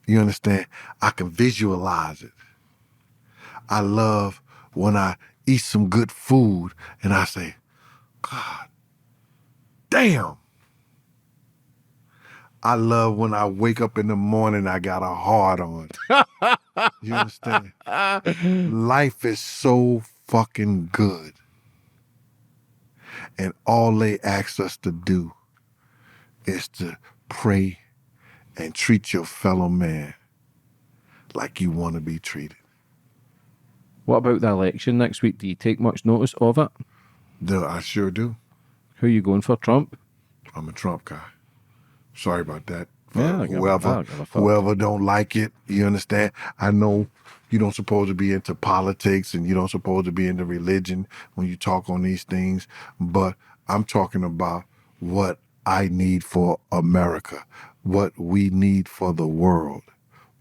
you understand, I can visualize it. I love when I eat some good food and I say, God damn. I love when I wake up in the morning, I got a heart on. You understand? Life is so fucking good. And all they ask us to do is to pray and treat your fellow man like you want to be treated. What about the election next week? Do you take much notice of it? I sure do. Who are you going for, Trump? I'm a Trump guy. Sorry about that. Yeah, whoever don't like it, you understand? I know you don't supposed to be into politics and you don't supposed to be into religion when you talk on these things, but I'm talking about what I need for America, what we need for the world.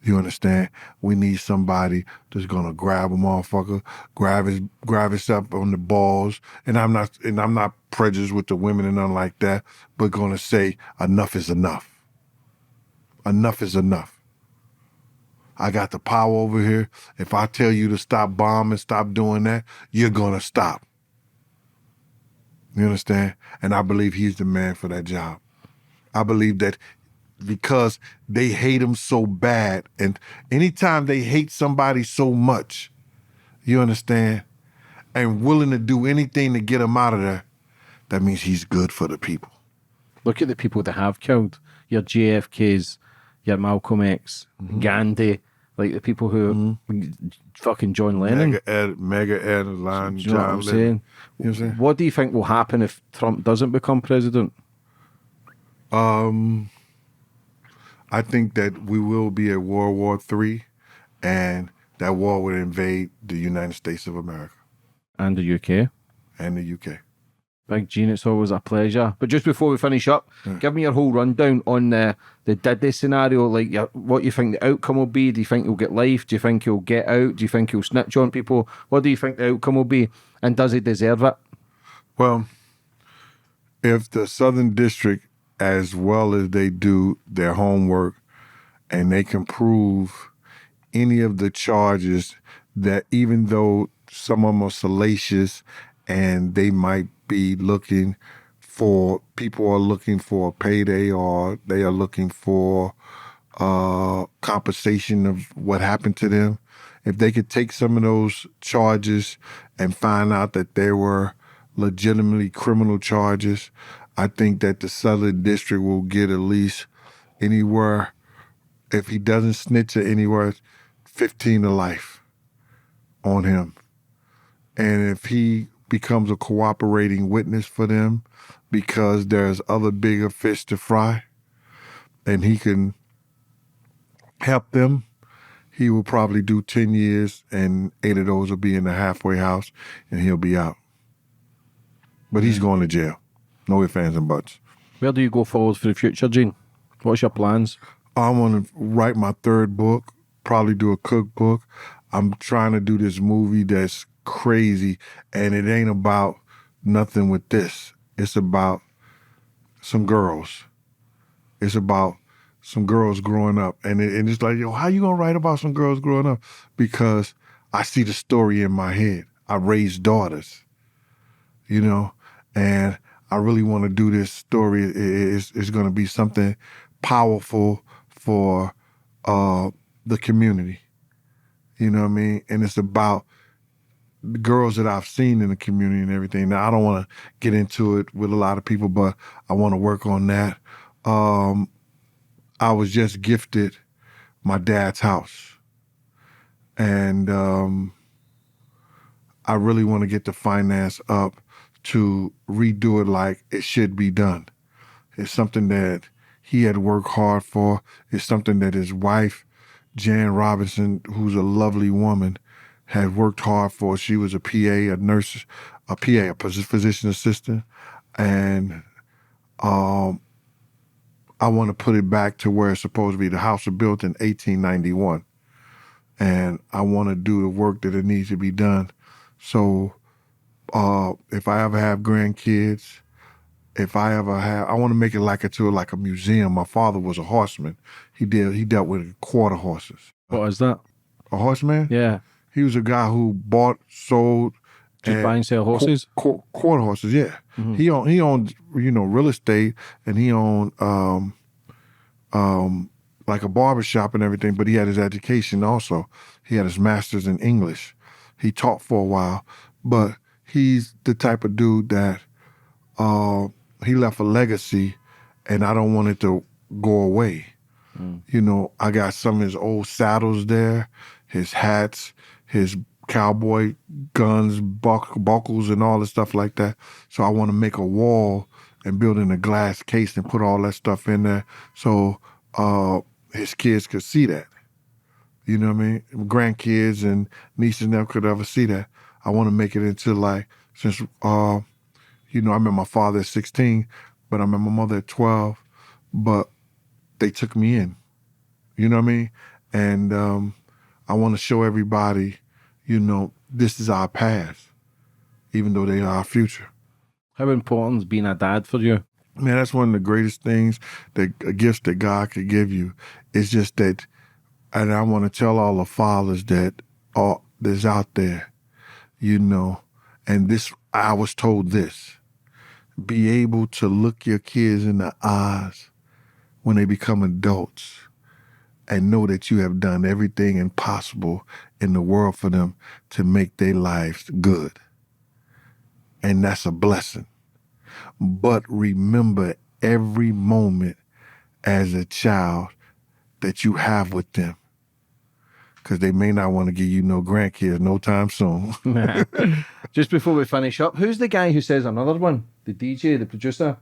You understand? We need somebody that's gonna grab a motherfucker, grab his up on the balls, and I'm not prejudiced with the women and nothing like that, but gonna say enough is enough. Enough is enough. I got the power over here. If I tell you to stop bombing, stop doing that, you're gonna stop. You understand? And I believe he's the man for that job. I believe that because they hate him so bad, and anytime they hate somebody so much, you understand, and willing to do anything to get him out of there, that means he's good for the people. Look at the people that have killed. Your JFKs, your Malcolm X, Gandhi, like the people who fucking John Lennon. Mega Adeline, Do you know what I'm John Lennon. saying? You know what I'm saying? What do you think will happen if Trump doesn't become president? I think that we will be at World War III, and that war would invade the United States of America And the UK. and the UK. Big Gene, it's always a pleasure. But just before we finish up, give me your whole rundown on the Diddy scenario. Like, what you think the outcome will be? Do you think he'll get life? Do you think he'll get out? Do you think he'll snitch on people? What do you think the outcome will be? And does he deserve it? Well, if the Southern District, as well as they do their homework, and they can prove any of the charges that, even though some of them are salacious and they might be looking for, people are looking for a payday, or they are looking for compensation of what happened to them, if they could take some of those charges and find out that they were legitimately criminal charges, I think that the Southern District will get at least anywhere, if he doesn't snitch at anywhere, 15 to life on him. And if he becomes a cooperating witness for them because there's other bigger fish to fry and he can help them, he will probably do 10 years and 8 of those will be in the halfway house and he'll be out. But he's going to jail. No ifs, ands, and buts. Where do you go forward for the future, Gene? What's your plans? I want to write my 3rd book, probably do a cookbook. I'm trying to do this movie that's crazy, and it ain't about nothing with this. It's about some girls. It's about some girls growing up. And it's like, yo, how you going to write about some girls growing up? Because I see the story in my head. I raised daughters, you know, and I really want to do this story. It's going to be something powerful for the community. You know what I mean? And it's about the girls that I've seen in the community and everything. Now, I don't want to get into it with a lot of people, but I want to work on that. I was just gifted my dad's house. And I really want to get the finance up to redo it like it should be done. It's something that he had worked hard for. It's something that his wife, Jan Robinson, who's a lovely woman, had worked hard for. She was a PA, a nurse, a physician assistant. And I want to put it back to where it's supposed to be. The house was built in 1891. And I want to do the work that it needs to be done. So if I ever have grandkids, I want to make it like a museum. My father was a horseman. He dealt with quarter horses. What is that? A horseman? Yeah. He was a guy who bought, sold, Just buy and sell horses? Quarter horses, yeah. Mm-hmm. He owned, real estate, and he owned like a barbershop and everything, but he had his education also. He had his master's in English. He taught for a while, but he's the type of dude that he left a legacy, and I don't want it to go away. Mm. I got some of his old saddles there, his hats, his cowboy guns, buckles, and all the stuff like that. So I want to make a wall and build in a glass case and put all that stuff in there so his kids could see that. You know what I mean? Grandkids and nieces never could ever see that. I want to make it into since I met my father at 16, but I met my mother at 12, but they took me in. You know what I mean? And I want to show everybody, this is our past, even though they are our future. How important is being a dad for you? Man, that's one of the greatest things, gifts that God could give you. It's just that, and I want to tell all the fathers that's out there, and this, I was told this, be able to look your kids in the eyes when they become adults and know that you have done everything impossible in the world for them to make their lives good. And that's a blessing. But remember every moment as a child that you have with them. Because they may not want to give you no grandkids no time soon. Just before we finish up, who's the guy who says another one? The DJ, the producer?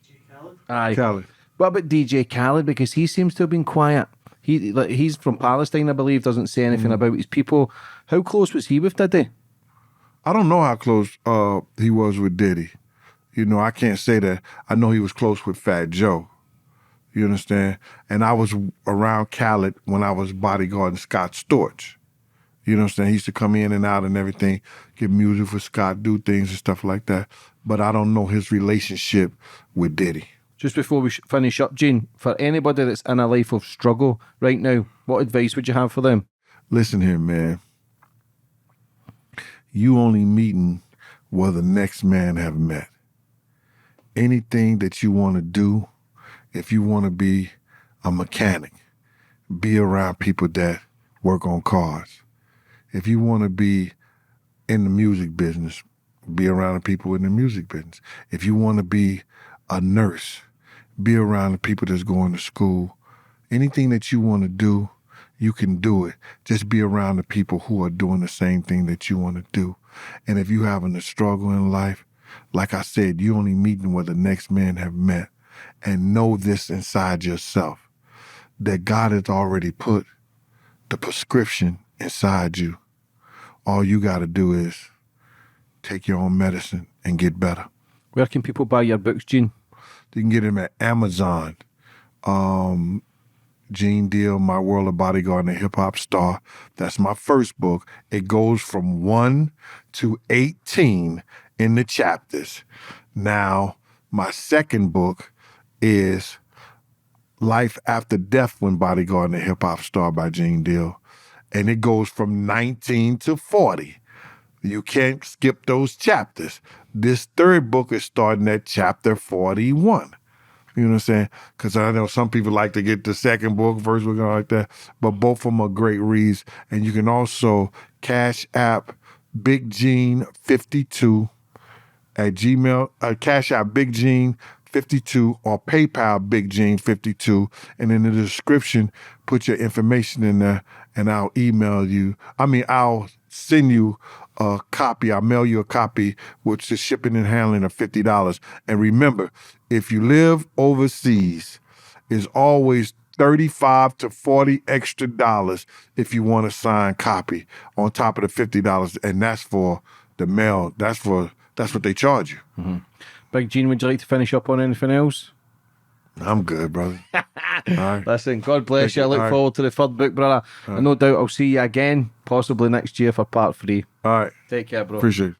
DJ Khaled? Aye. Khaled. What about DJ Khaled? Because he seems to have been quiet. He's from Palestine, I believe, doesn't say anything about his people. How close was he with Diddy? I don't know how close he was with Diddy. You know, I can't say that. I know he was close with Fat Joe. You understand? And I was around Khaled when I was bodyguarding Scott Storch. You know what I'm saying? He used to come in and out and everything, get music for Scott, do things and stuff like that. But I don't know his relationship with Diddy. Just before we finish up, Gene, for anybody that's in a life of struggle right now, what advice would you have for them? Listen here, man. You only meeting where the next man have met. Anything that you want to do, if you want to be a mechanic, be around people that work on cars. If you want to be in the music business, be around the people in the music business. If you want to be a nurse, be around the people that's going to school. Anything that you want to do, you can do it. Just be around the people who are doing the same thing that you want to do. And if you're having a struggle in life, like I said, you only meeting where the next man have met. And know this inside yourself, that God has already put the prescription inside you. All you got to do is take your own medicine and get better. Where can people buy your books, Gene? You can get them at Amazon. Gene Deal, My World of Bodyguard and a Hip Hop Star. That's my first book. It goes from 1 to 18 in the chapters. Now, my second book is Life After Death when Bodyguard and a Hip Hop Star by Gene Deal. And it goes from 19 to 40. You can't skip those chapters. This third book is starting at chapter 41. You know what I'm saying? Because I know some people like to get the second book, first book, and all like that. But both of them are great reads. And you can also Cash App Big Gene 52 at Gmail, Cash App Big Gene 52 or PayPal Big Gene 52. And in the description, put your information in there and I'll email you. I'll send you a copy. I'll mail you a copy, which is shipping and handling of $50. And remember, if you live overseas, it's always $35 to $40 extra dollars if you want a signed copy on top of the $50. And that's for the mail. That's what they charge you. Mm-hmm. Big Gene, would you like to finish up on anything else? I'm good, brother. All right. Listen, God bless you. I look forward to the third book, brother. And no doubt I'll see you again, possibly next year for part 3. All right. Take care, bro. Appreciate it.